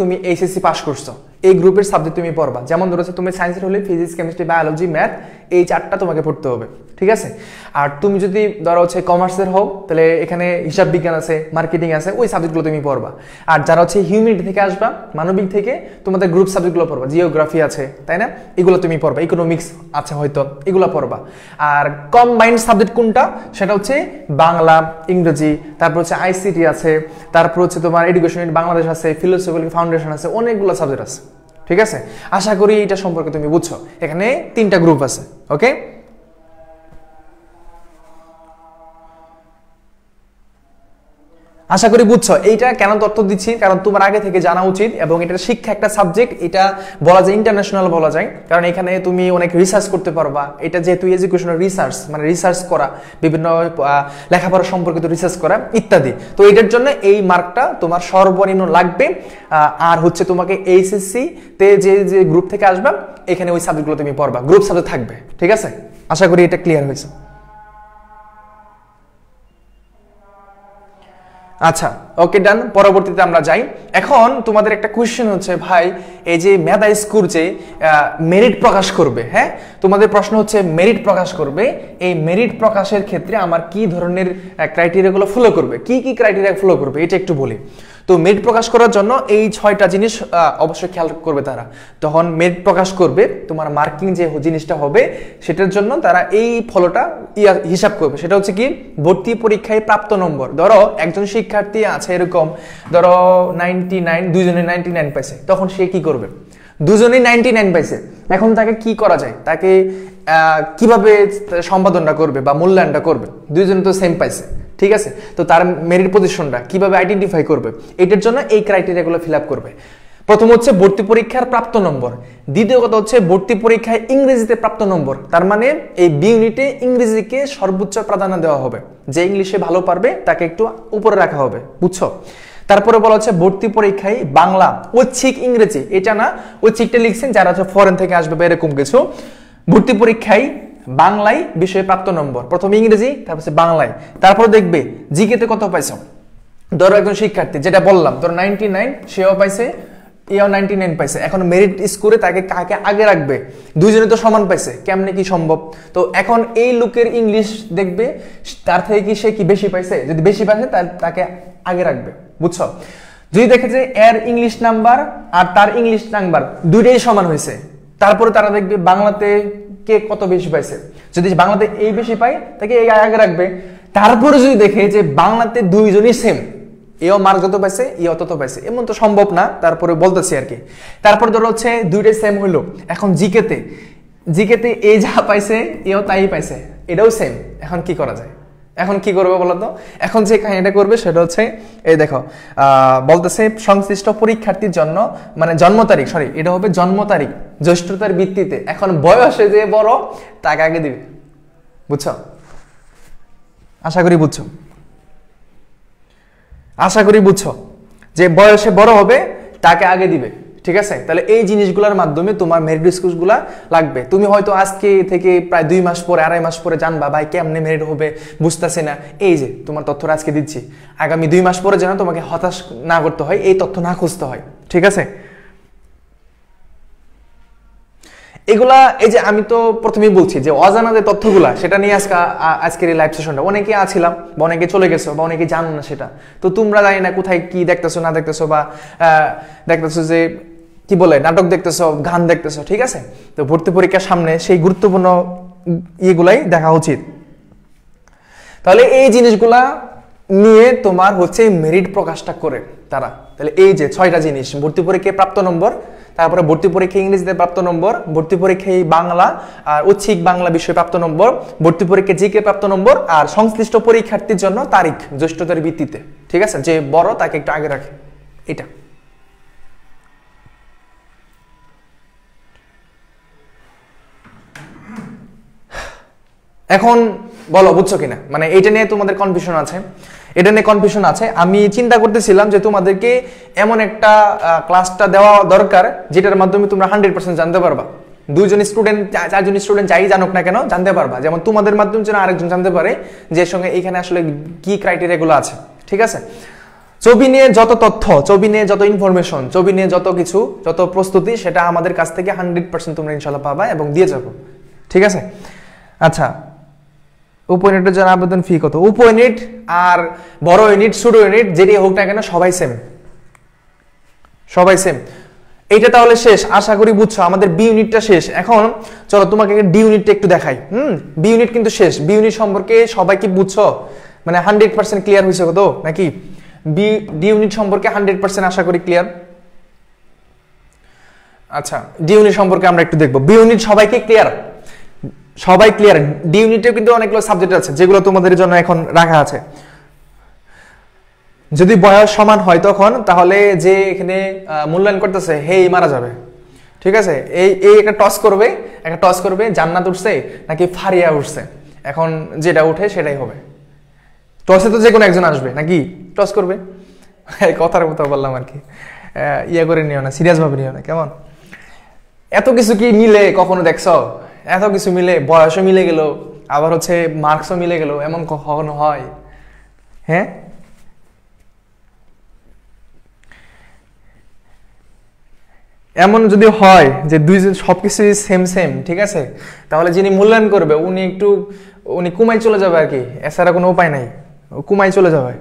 তুমি HSC পাস করছো এই গ্রুপের সাবজেক্ট তুমি পড়বা। যেমন ধরো তুমি সায়েন্সের হলে ফিজিক্স, কেমিস্ট্রি, বায়োলজি, ম্যাথ, এই 4টা তোমাকে পড়তে হবে। ঠিক আছে, আর তুমি যদি ধরো হচ্ছে কমার্সের হও তাহলে এখানে হিসাব বিজ্ঞান আছে, মার্কেটিং আছে, ওই সাবজেক্টগুলো তুমি পড়বা। আর যারা হচ্ছে হিউম্যানিটি থেকে আসবা, মানবিক থেকে, তোমাদের গ্রুপ সাবজেক্টগুলো পড়বা। জিওগ্রাফি আছে, তাই না, এগুলো তুমি পড়বা। ইকোনমিক্স আছে হয়তো, এগুলো পড়বা। আর কম্বাইন্ড সাবজেক্ট কোনটা? সেটা হচ্ছে বাংলা, ইংরেজি, তারপর হচ্ছে ICT আছে, তারপর হচ্ছে তোমার এডুকেশন বাংলাদেশ আছে, ফিলোসফি ফাউন্ডেশন আছে, অনেকগুলো সাবজেক্ট আছে। ঠিক আছে, আশা করি এটা সম্পর্কে তুমি বুঝছো। এখানে 3টা গ্রুপ আছে। ওকে, আশা করি বুঝছো এইটা কেন তথ্য দিচ্ছি, কারণ তোমার আগে থেকে জানা উচিত, এবং এটা শিক্ষা একটা সাবজেক্ট, এটা বলা যায় ইন্টারন্যাশনাল বলা যায়, কারণ এখানে তুমি অনেক রিসার্চ করতে পারবা। এটা যেহেতু এডুকেশনাল রিসার্চ, মানে রিসার্চ করা, বিভিন্ন লেখাপড়া সম্পর্কিত রিসার্চ করা ইত্যাদি, তো এটার জন্য এই মার্কটা তোমার সর্বনিম্ন লাগবে। আর হচ্ছে তোমাকে এইচএসসি তে যে যে গ্রুপ থেকে আসবে এখানে ওই সাবজেক্টগুলো তুমি পড়বা, গ্রুপ সাবজেক্ট থাকবে, ঠিক আছে? আশা করি এটা ক্লিয়ার হয়েছে। আচ্ছা, ওকে, ডান। পরবর্তীতে আমরা যাই। এখন তোমাদের একটা কোশ্চেন হচ্ছে, ভাই এই যে মেধা স্কোর যে মেরিট প্রকাশ করবে, হ্যাঁ, তোমাদের প্রশ্ন হচ্ছে মেরিট প্রকাশ করবে, এই মেরিট প্রকাশের ক্ষেত্রে আমার কি ধরনের ক্রাইটেরিয়াগুলো ফলো করবে, কি কি ক্রাইটেরিয়া ফলো করবে এটা একটু বলি। তো মেরিট প্রকাশ করার জন্য এই 6টা জিনিস অবশ্যই খেয়াল করবে তারা। তখন মেরিট প্রকাশ করবে, তোমার মার্কিং যে জিনিসটা হবে সেটার জন্য তারা এই ফলোটা হিসাব করবে। সেটা হচ্ছে কি, ভর্তি পরীক্ষায় প্রাপ্ত নম্বর। ধরো একজন শিক্ষার্থী আছে এরকম, ধরো 99, দুইজনে 99 পাইছে, তখন সে কি করবে? দুজনেই 99 পাইছে, এখন তাকে কি করা যায়, তাকে কিভাবে সম্পাদনটা করবে বা মূল্যায়নটা করবে? দুইজনে তো সেম পাইছে, ঠিক আছে? তো তার মেরিট পজিশনটা কিভাবে আইডেন্টিফাই করবে? এটার জন্য এই ক্রাইটেরিয়াগুলো ফিল আপ করবে। প্রথম হচ্ছে ভর্তি পরীক্ষার প্রাপ্ত নম্বর, দ্বিতীয় কথা হচ্ছে ভর্তি পরীক্ষায় ইংরেজিতে প্রাপ্ত নম্বর। তার মানে এই বি ইউনিটে ইংরেজিকে সর্বোচ্চ প্রাধান্য দেওয়া হবে, যে ইংলিশে ভালো পারবে তাকে একটু উপরে রাখা হবে, বুঝছো? তারপরে বলা হচ্ছে ভর্তি পরীক্ষায় বাংলা ঐচ্ছিক ইংরেজি, এটা না ঐচ্ছিকটা লিখছেন যারা হচ্ছে ফরেন থেকে আসবে বা এরকম কিছু। ভর্তি পরীক্ষায় বাংলায় বিষয়ে প্রাপ্ত নম্বর, প্রথমে ইংরেজি তারপর বাংলায়, তারপর দেখবে জিকেতে কত পাইছো। ধরো একজন শিক্ষার্থী, যেটা বললাম, ধরো 99, সেও পাইছে, এও 99 পাইছে, এখন মেরিট স্কোরে তাকে কাকে আগে রাখবে? দুইজনে তো সমান পাইছে, কেমনে কি সম্ভব? তো এখন এই লোকের ইংলিশ দেখবে তার থেকে কি সে কি বেশি পাইছে, যদি বেশি পাইছে তাকে আগে রাখবে, বুঝছো? যদি দেখে যে এর ইংলিশ নাম্বার আর তার ইংলিশ নাম্বার দুইটাই সমান হয়েছে, তারপরে তারা দেখবে বাংলাতে কে কত বেশি পাইছে, যদি বাংলাতে এই বেশি পায় তাকে এই আগে রাখবে। তারপরে যদি দেখে যে বাংলাতে দুইজনই সেম, এও মার্ক যত পাইছে এও তত পাইছে, এমন তো সম্ভব না, তারপরে বলতেছি আর কি। তারপর ধরো হচ্ছে দুইটাই সেম হইলো, এখন জিকেতে এ যা পাইছে এও তাই পাইছে, এটাও সেম, এখন কি করা যায়? এখন কি করবে বলো তো? এখন যে কাহিনীটা করবে সেটা হচ্ছে, এই দেখো বলতেছে সংশ্লিষ্ট পরীক্ষার্থীর জন্য, মানে জন্ম তারিখ, সরি এটা হবে জন্ম তারিখ জ্যেষ্ঠতার ভিত্তিতে, এখন বয়সে যে বড় তাকে আগে দিবে, বুঝছো? আশা করি বুঝছো, আশা করি বুঝছো যে বয়সে বড় হবে তাকে আগে দিবে, ঠিক আছে? তাহলে এই জিনিসগুলোর মাধ্যমে তোমার মেরিট স্কোরগুলো লাগবে। তুমি হয়তো আজকে থেকে প্রায় 2 মাস পরে, 2.5 মাস পরে জানবা, ভাই কেমনে মেরিট হবে বুঝতেছে না, এই যে তোমার তথ্যটা আজকে দিচ্ছি, আগামী 2 মাস পরে যেন তোমাকে হতাশ না করতে হয়, এই তথ্য না খুঁজতে হয়, ঠিক আছে? এগুলা, এই যে আমি তো প্রথমেই বলছি যে অজানা যে তথ্যগুলা, সেটা নিয়ে আজকের এই লাইভ সেশনটা, অনেকে আছিলাম বা অনেকে চলে গেছো বা অনেকে জানো না সেটা, তো তোমরা জানি না কোথায় কি দেখতেছো না দেখতেছো, বা দেখতেছো যে কি বলে নাটক দেখতেছো, গান দেখতেছো, ঠিক আছে? তো ভর্তি পরীক্ষার সামনে সেই গুরুত্বপূর্ণ ইয়েগুলাই দেখা উচিত। তাহলে এই জিনিসগুলা নিয়ে তোমার হচ্ছে মেরিট প্রকাশটা করে তারা। তাহলে এই যে 6টা জিনিস, ভর্তি পরীক্ষায় প্রাপ্ত নম্বর, তারপরে ভর্তি পরীক্ষায় ইংরেজিতে প্রাপ্ত নম্বর, ভর্তি পরীক্ষায় বাংলা আর ঐচ্ছিক বাংলা বিষয়ে প্রাপ্ত নম্বর, ভর্তি পরীক্ষায় জিকে প্রাপ্ত নম্বর, আর সংশ্লিষ্ট পরীক্ষার্থীর জন্য তারিখ জ্যেষ্ঠতার ভিত্তিতে, ঠিক আছে? যে বড় তাকে একটু আগে রাখে, এটা। এখন বলো বুঝছো কিনা, মানে এটা নিয়ে তোমাদের কনফিউশন আছে? এটা নিয়ে কনফিউশন আছে। আমি চিন্তা করতেছিলাম যে তোমাদেরকে এমন একটা ক্লাসটা দেওয়া দরকার যেটার মাধ্যমে তোমরা 100% জানতে পারবা। 2জন স্টুডেন্ট, 4জন স্টুডেন্ট যাই জানুক না কেন জানতে পারবা, যেমন তোমাদের মাধ্যমে যেন আরেকজন জানতে পারে যে সঙ্গে এখানে আসলে কি ক্রাইটেরিয়াগুলো আছে, ঠিক আছে? ছবি নিয়ে যত তথ্য, ছবি নিয়ে যত ইনফরমেশন, ছবি নিয়ে যত কিছু, যত প্রস্তুতি, সেটা আমাদের কাছ থেকে 100% তোমরা ইনশাল্লাহ পাবা এবং দিয়ে যাবো, ঠিক আছে? আচ্ছা, উপ ইউনিটের জন্য আবেদন ফি কত? উপ ইউনিট আর বড় ইউনিট, ছোট ইউনিট, যেটি হোক না কেন সবাই সেম, সবাই সেম। এইটা তাহলে শেষ, আশা করি বুঝছো। আমাদের বি ইউনিটটা শেষ। এখন চলো তোমাকে ডি ইউনিটটা একটু দেখাই। বি ইউনিট কিন্তু শেষ। বি ইউনিট সম্পর্কে সবাই কি বুঝছো? মানে 100% ক্লিয়ার হয়েছে তো নাকি? ডি ইউনিট সম্পর্কে 100% আশা করি ক্লিয়ার। আচ্ছা, ডি ইউনিট সম্পর্কে আমরা একটু দেখবো। বি ইউনিট সবাইকে ক্লিয়ার? সবাই ক্লিয়ার? ডি ইউনিটেও কিন্তু অনেকগুলো সাবজেক্ট আছে যেগুলো তোমাদের জন্য এখন রাখা আছে। যদি বয়স সমান হয় তখন তাহলে যে এখানে মূল্যায়ন করতেছে হেই মারা যাবে, ঠিক আছে। এই এই একটা টস করবে জান্নাত উঠছে নাকি ফারিয়া উঠছে, এখন যেটা উঠে সেটাই হবে। টসে তো যে কোনো একজন আসবে নাকি, টস করবে। কথার কথা বললাম আর কি, ইয়ে করে নিও না, সিরিয়াস ভাবে নিও না, কেমন? এত কিছু কি মিলে কখনো দেখছো? এত কিছু মিলে, বয়সও মিলে গেল, আবার হচ্ছে মার্কসও মিলে গেল, এমন কখনো হয়? হ্যাঁ, এমন যদি হয় যে দুইজন সবকিছুই সেম সেম, ঠিক আছে, তাহলে যিনি মূল্যায়ন করবে উনি কুমাই চলে যাবে আর কি, এছাড়া কোনো উপায় নাই, কুমাই চলে যাবে।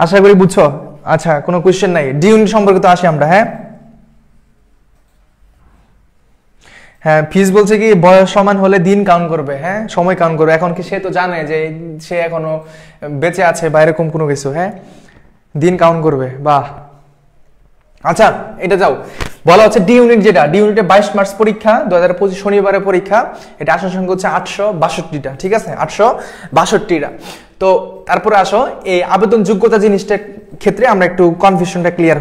আশা করি বুঝছো। আচ্ছা, কোনো কোয়েশ্চেন নাই? ডি ইউনিট সম্পর্কে তো আসি আমরা। হ্যাঁ, ফিজ বলছে কি বয়স সমান হলে দিন কাউন্ট করবে, হ্যাঁ সময় কাউন্ট করবে। এখন কি সে তো জানে যে সে এখনো বেঁচে আছে বা এরকম কোনো কিছু, হ্যাঁ দিন কাউন্ট করবে, বাহ। আচ্ছা, এটা যাও, বলা হচ্ছে ডি ইউনিট, যেটা ডি ইউনিটে 22 মার্চ পরীক্ষা, 2025 শনিবারে পরীক্ষা, এটা আসন সংখ্যা হচ্ছে 862টা, ঠিক আছে, 862টা। তো তারপরে আসো এই আবেদন যোগ্যতা জিনিসটার ক্ষেত্রে আমরা একটু কনফিউশনটা ক্লিয়ার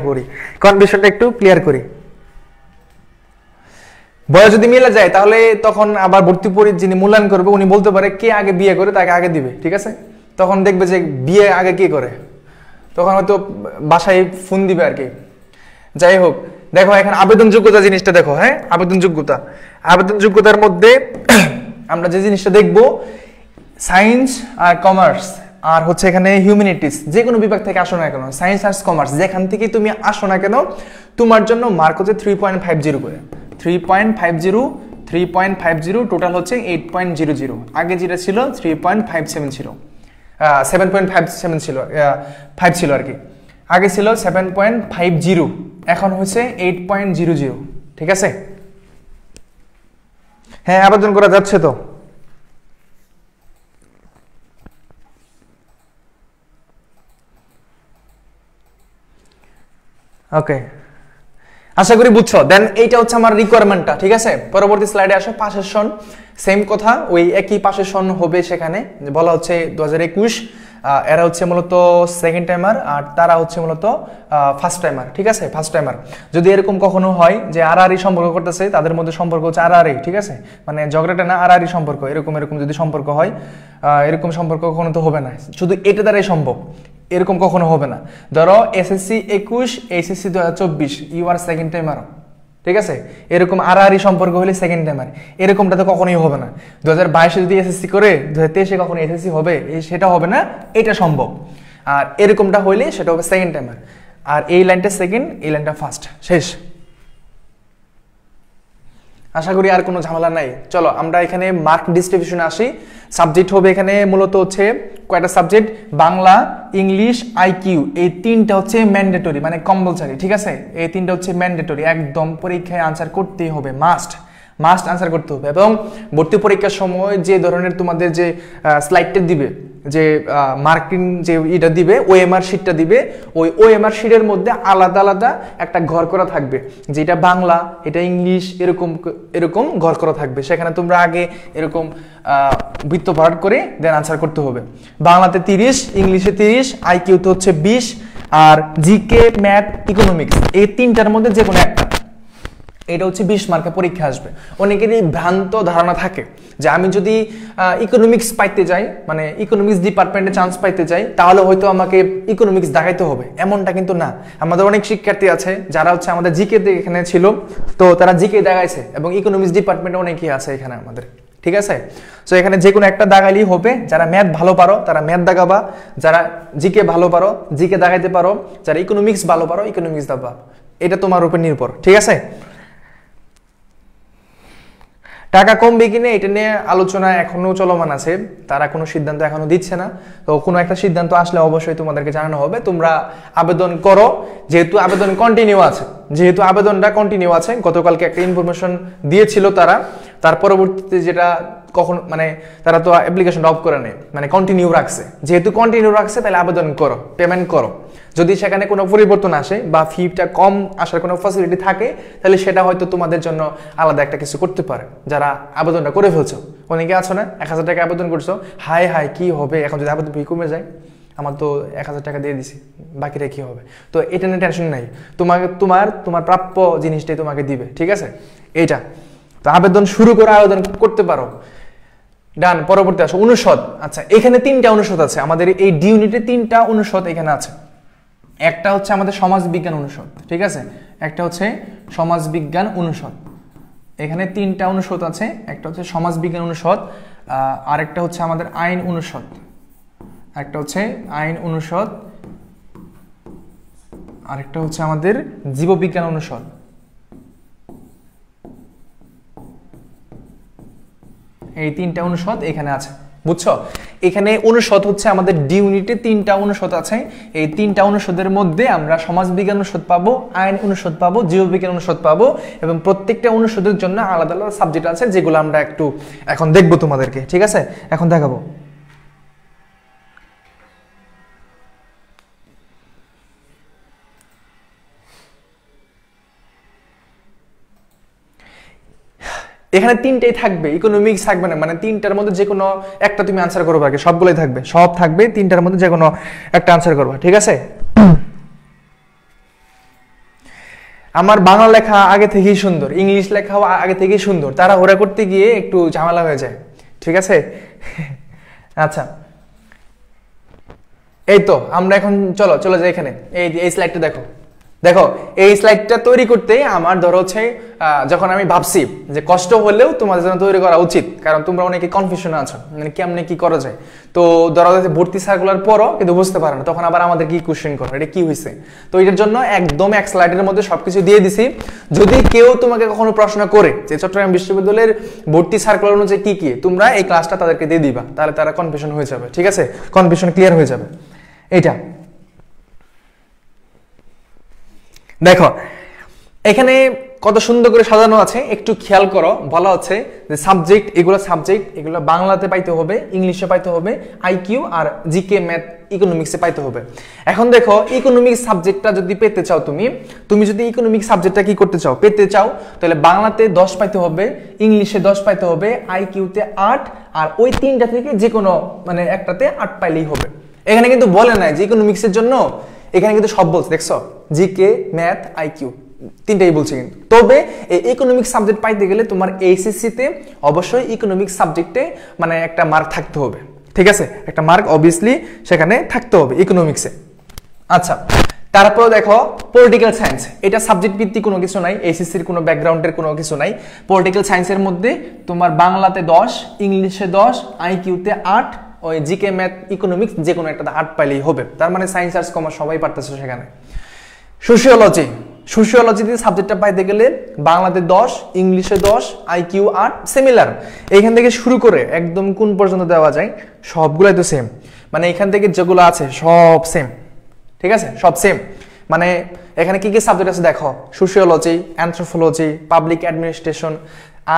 করি। বয়স যদি মিলে যায় তাহলে তখন আবার ভর্তি যিনি মূল্যায়ন করবে উনি বলতে পারে কে আগে বিয়ে করে তাকে আগে দিবে, ঠিক আছে। তখন দেখবে যে বিয়ে আগে কে করে, তখন হয়তো বাসায় ফোন দিবে আর কি। যাই হোক, দেখো এখানে আবেদন যোগ্যতা জিনিসটা দেখো, হ্যাঁ আবেদন যোগ্যতার মধ্যে আমরা যে জিনিসটা দেখবো, সায়েন্স আর কমার্স আর হচ্ছে এখানে হিউম্যানিটিস, যে কোনো বিভাগ থেকে আসো না কেন, সায়েন্স আর্টস কমার্স যেখান থেকে তুমি আসো না কেন, তোমার জন্য মার্ক হচ্ছে 3.50 করে, 3.50 টোটাল হচ্ছে 8.00। আগে যেটা ছিল 3.57 ছিল, 7.57 ছিল, 5 ছিল আর কি। আগে ছিল 7.50, এখন হচ্ছে 8.00, ঠিক আছে। হ্যাঁ, আবেদন করা যাচ্ছে তো। ওকে, আশা করি বুঝছো। দেন এইটা হচ্ছে আমার রিকোয়ারমেন্টটা, ঠিক আছে। পরবর্তী স্লাইডে আসো, পাশের সন সেম কথা, ওই একই পাশের সন হবে। সেখানে বলা হচ্ছে 2021, এরা হচ্ছে মূলত সেকেন্ড টাইমার আর তারা হচ্ছে মূলত ফার্স্ট টাইমার, ঠিক আছে, ফার্স্ট টাইমার। যদি এরকম কখনো হয় যে আড়াআড়ি সম্পর্ক করতেছে, তাদের মধ্যে সম্পর্ক হচ্ছে আড়াআড়ি, ঠিক আছে, মানে ঝগড়াটা না, আড়াআড়ি সম্পর্ক, এরকম যদি সম্পর্ক হয়, এরকম সম্পর্ক কখনো তো হবে না, শুধু এটা দ্বারাই সম্ভব, এরকম কখনো হবে না। ধরো SSC 21, HSC 2024, you are second timer, ঠিক আছে। এরকম আড়াআড়ি সম্পর্ক হলে সেকেন্ড টাইমার, এরকমটা তো কখনোই হবে না। 2022 যদি এসএসসি করে 2023 কখনো এসএসসি হবে, সেটা হবে না, এটা সম্ভব। আর এরকমটা হইলে সেটা হবে সেকেন্ড টাইমার। আর এই লাইনটা সেকেন্ড, এই লাইনটা ফার্স্ট, শেষ। আশা করি আর কোনো ঝামেলা নাই। চলো আমরা এখানে মার্ক ডিস্ট্রিবিউশনে আসি। সাবজেক্ট হবে এখানে মূলত হচ্ছে কয়টা সাবজেক্ট, বাংলা, ইংলিশ, আইকিউ, এই তিনটা হচ্ছে ম্যান্ডেটরি, মানে কম্পালসারি, ঠিক আছে। এই তিনটা হচ্ছে ম্যান্ডেটরি, একদম পরীক্ষায় আনসার করতেই হবে, মাস্ট আনসার করতে হবে। এবং ভর্তি পরীক্ষার সময় যে ধরনের তোমাদের যে স্লাইডটা দিবে, যে মার্কিং যে এটা দিবে, ওএমআর শিটটা দিবে, ওই ওএমআর শিটের মধ্যে আলাদা আলাদা একটা ঘর করা থাকবে, যেটা বাংলা, এটা ইংলিশ, এরকম ঘর করা থাকবে। সেখানে তোমরা আগে এরকম বৃত্ত ভরাট করে দেন আনসার করতে হবে। বাংলাতে 30, ইংলিশে 30, আইকিউতে হচ্ছে 20, আর জিকে, ম্যাথ, ইকোনমিক্স, এই তিনটার মধ্যে যে কোনো একটা, এটা হচ্ছে 20 মার্কে পরীক্ষা আসবে। অনেকেরই ভ্রান্ত ধারণা থাকে যে আমি যদি ইকোনমিক্স পাইতে যাই, মানে ইকোনমিক্স ডিপার্টমেন্টে চান্স পাইতে যাই, তাহলে হয়তো আমাকে ইকোনমিক্স দেখাইতে হবে, এমনটা কিন্তু না। আমাদের অনেক শিক্ষার্থী আছে যারা হচ্ছে আমাদের জিকে এখানে ছিল, তো তারা জিকে দেখাইছে, এবং ইকোনমিক্স ডিপার্টমেন্টে অনেকেই আছে এখানে আমাদের, ঠিক আছে। সো এখানে যে কোনো একটা দাগাইলেই হবে। যারা ম্যাথ ভালো পারো তারা ম্যাথ দাগাবা, যারা জিকে ভালো পারো জিকে দাগাইতে পারো, যারা ইকোনমিক্স ভালো পারো ইকোনমিক্স দাবা, এটা তোমার উপর নির্ভর, ঠিক আছে। টাকা কমবে কিনা এটা নিয়ে আলোচনা এখনো চলমান আছে, তারা কোনো সিদ্ধান্ত এখনো দিচ্ছে না। তো কোনো একটা সিদ্ধান্ত আসলে অবশ্যই তোমাদেরকে জানানো হবে। তোমরা আবেদন করো, যেহেতু আবেদনটা কন্টিনিউ আছে, গতকালকে একটা ইনফরমেশন দিয়েছিল তারা, তার পরবর্তীতে যেটা কখন মানে তারা তো অ্যাপ্লিকেশন অফ করে নেয়, মানে কন্টিনিউ রাখছে। যেহেতু কন্টিনিউ রাখছে তাহলে আবেদন করো, পেমেন্ট করো। যদি সেখানে কোনো পরিবর্তন আসে বা ফিটা কম আসার কোনো ফ্যাসিলিটি থাকে তাহলে সেটা হয়তো তোমাদের জন্য আলাদা একটা কিছু করতে পারে। যারা আবেদনটা করে ফেলছো, অনেকে আছো না 1000 টাকা আবেদন করছো, হাই হাই কি হবে এখন যদি আবেদন ফি কমে যায়, আমার তো 1000 টাকা দিয়ে দিছি, বাকিটা কি হবে? তো এটা নিয়ে টেনশন নাই, তোমার প্রাপ্য জিনিসটাই তোমাকে দিবে, ঠিক আছে? এইটা তো আবেদন শুরু করে আবেদন করতে পারো। ডান, পরবর্তী আসো অনুষদ। আচ্ছা, এখানে 3টা অনুষদ আছে আমাদের এই ডি ইউনিটে, 3টা অনুষদ এখানে আছে। একটা হচ্ছে আমাদের সমাজ বিজ্ঞান অনুষদ, ঠিক আছে? একটা হচ্ছে সমাজ বিজ্ঞান অনুষদ। এখানে 3টা অনুষদ আছে, একটা হচ্ছে সমাজ বিজ্ঞান অনুষদ, আরেকটা হচ্ছে আমাদের আইন অনুষদ, একটা হচ্ছে আইন অনুষদ, আরেকটা হচ্ছে আমাদের জীববিজ্ঞান অনুষদ। এই 3টা অনুষদ এখানে আছে, বুঝছো? এখানে অনুষদ হচ্ছে আমাদের ডি ইউনিটে 3টা অনুষদ আছে। এই 3টা অনুষদের মধ্যে আমরা সমাজ বিজ্ঞান অনুষদ পাবো, আইন অনুষদ পাবো, জীববিজ্ঞান অনুষদ পাবো, এবং প্রত্যেকটা অনুষদের জন্য আলাদা আলাদা সাবজেক্ট আছে যেগুলো আমরা একটু এখন দেখবো তোমাদেরকে, ঠিক আছে? এখন দেখাবো। এখানে 3টাই থাকবে, ইকোনমিক্স থাকবে না, মানে 3টার মধ্যে যে কোনো একটা তুমি আনসার করবে, আগে সবগুলোই থাকবে, সব থাকবে, 3টার মধ্যে যে কোনো একটা আনসার করবে, ঠিক আছে? আমার বাংলা লেখা আগে থেকেই সুন্দর, ইংলিশ লেখাও আগে থেকেই সুন্দর, তারা ওরা করতে গিয়ে একটু ঝামেলা হয়ে যায়, ঠিক আছে? আচ্ছা, এই তো আমরা এখন চলো যাই এখানে। এই স্লাইডটা দেখো, এই স্লাইডটা তৈরি করতে আমার ধরো হচ্ছে যখন আমি ভাবছি যে কষ্ট হলেও তোমাদের জন্য তৈরি করা উচিত, কারণ তোমরা অনেকে কনফিউশনে আছো, মানে কেমনে কি করা যায়। তো ধরো ভর্তি সার্কুলার পরও কিন্তু বুঝতে পারো না, তখন আবার আমাদের কি কোশ্চেন করো, এটা কি হয়েছে। তো এটার জন্য একদম এক স্লাইডের মধ্যে সবকিছু দিয়ে দিছি। যদি কেউ তোমাকে কখনো প্রশ্ন করে যে চট্টগ্রাম বিশ্ববিদ্যালয়ের ভর্তি সার্কুলার অনুযায়ী কি কি, তোমরা এই ক্লাসটা তাদেরকে দিয়ে দিবা, তাহলে তারা কনফিউশন হয়ে যাবে, ঠিক আছে? কনফিউশন ক্লিয়ার হয়ে যাবে। এটা দেখো এখানে কত সুন্দর করে সাজানো আছে, একটু খেয়াল করো। বলা হচ্ছে যে সাবজেক্ট, এগুলো বাংলাতে পাইতে হবে, ইংলিশে পাইতে হবে, আইকিউ আর জিকে ম্যাথ ইকোনমিক্সে পাইতে হবে। এখন দেখো ইকোনমিক্স সাবজেক্টটা যদি পেতে চাও, তুমি যদি ইকোনমিক্স সাবজেক্টটা কি করতে চাও, পেতে চাও, তাহলে বাংলাতে 10 পাইতে হবে, ইংলিশে 10 পাইতে হবে, আইকিউতে 8, আর ওই 3টা থেকে যে কোনো মানে একটাতে 8 পাইলেই হবে। এখানে কিন্তু বলে নাই যে ইকোনমিক্সের জন্য, এখানে কিন্তু সব বলছে, দেখছো? জিকে, ম্যাথ, আইকিউ 3টাই বলছে কিন্তু। তবে এই ইকোনমিক্স সাবজেক্ট পাইতে গেলে তোমার এইচএসসি তে অবশ্যই ইকোনমিক্স সাবজেক্টে মানে একটা মার্ক থাকতে হবে, ঠিক আছে? একটা মার্ক অবভিয়াসলি সেখানে থাকতে হবে ইকোনমিক্সে। আচ্ছা, তারপর দেখো পলিটিক্যাল সায়েন্স, এটা সাবজেক্ট ভিত্তিক কোনো কিছু নাই, এইচএসসির কোনো ব্যাকগ্রাউন্ডের কোনো কিছু নাই। পলিটিক্যাল সায়েন্সের মধ্যে তোমার বাংলাতে 10, ইংলিশে 10, আইকিউতে 8, ওই জিকে ম্যাথ ইকোনমিক্স যে কোনো একটা 8 পাইলেই হবে। তার মানে সায়েন্স আর্টস কমার্স সবাই পারতেছে সেখানে। সোশিওলজিতে সাবজেক্টটা পাইতে গেলে বাংলাতে 10, ইংলিশে 10, আইকিউ 8, সিমিলার। এইখান থেকে শুরু করে একদম কোন পর্যন্ত দেওয়া যায় সবগুলাই তো সেম, মানে এখান থেকে যেগুলো আছে সব সেম, ঠিক আছে? সব সেম। মানে এখানে কি কি সাবজেক্ট আছে দেখো, sociology, anthropology, public administration,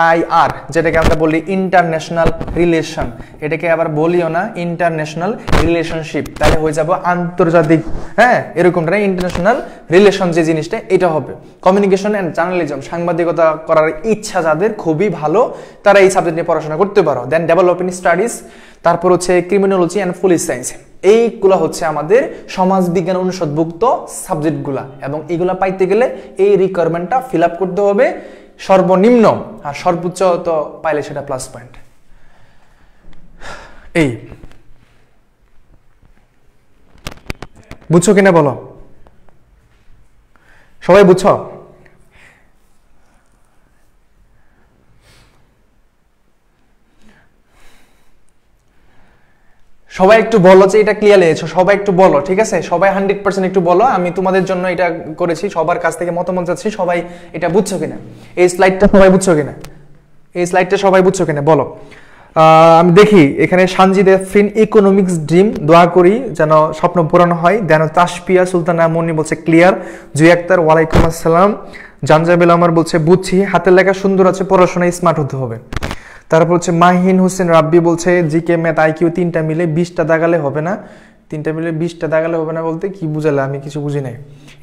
IR যেটাকে আমরা বলি ইন্টারন্যাশনাল রিলেশন, এটাকে আবার বলিও না ইন্টারন্যাশনাল রিলেশনশিপ, তাহলে হয়ে যাবে আন্তর্জাতিক, হ্যাঁ এরকমটা, ইন্টারন্যাশনাল রিলেশন যে জিনিসটা এটা হবে। কমিউনিকেশন অ্যান্ড জার্নালিজম, সাংবাদিকতা করার ইচ্ছা যাদের খুবই ভালো, তারা এই সাবজেক্ট নিয়ে পড়াশোনা করতে পারো। দেন ডেভেলপমেন্ট স্টাডিজ, তারপর হচ্ছে ক্রিমিনোলজি অ্যান্ড পুলিশ সায়েন্স, এইগুলো হচ্ছে আমাদের সমাজ বিজ্ঞান অনুষদভুক্ত সাবজেক্টগুলা, এবং এইগুলা পাইতে গেলে এই রিকোয়ারমেন্টটা ফিল আপ করতে হবে সর্বনিম্ন, আর সর্বোচ্চ তো পাইলে সেটা প্লাস পয়েন্ট। এই বুঝছো কিনা বলো, সবাই বুঝছো? সবাই একটু বলো যে এটা ক্লিয়ার হয়েছে, সবাই একটু বলো, ঠিক আছে? সবাই 100% একটু বলো, আমি তোমাদের জন্য এটা করেছি, সবার কাছ থেকে মতামত চাচ্ছি, সবাই এটা বুঝছো কিনা, এই স্লাইডটা সবাই বুঝছো কিনা, এই স্লাইডটা সবাই বুঝছো কিনা বলো। আমি দেখি এখানে সানজিদ এফরিন ইকোনমিক্স ড্রিম, দোয়া করি যেন স্বপ্ন পূরণ হয়। দেন তাসপিয়া সুলতানা মনি বলছে ক্লিয়ার। জুই আক্তার ওয়ালাইকুম আসসালাম। জানজাবেল আমার বলছে বুঝছি, হাতের লেখা সুন্দর আছে, পড়াশোনায় স্মার্ট হতে হবে। তারপর হচ্ছে মাহিন হোসেন রাব্বি বলছে জিকে ম্যাথ আইকিউ 3টা মিলে 20টা দাগালে হবে না। 3টা মিলে 20টা দাগালে হবে না বলতে কি বুঝালে, আমি কিছু বুঝি নাই।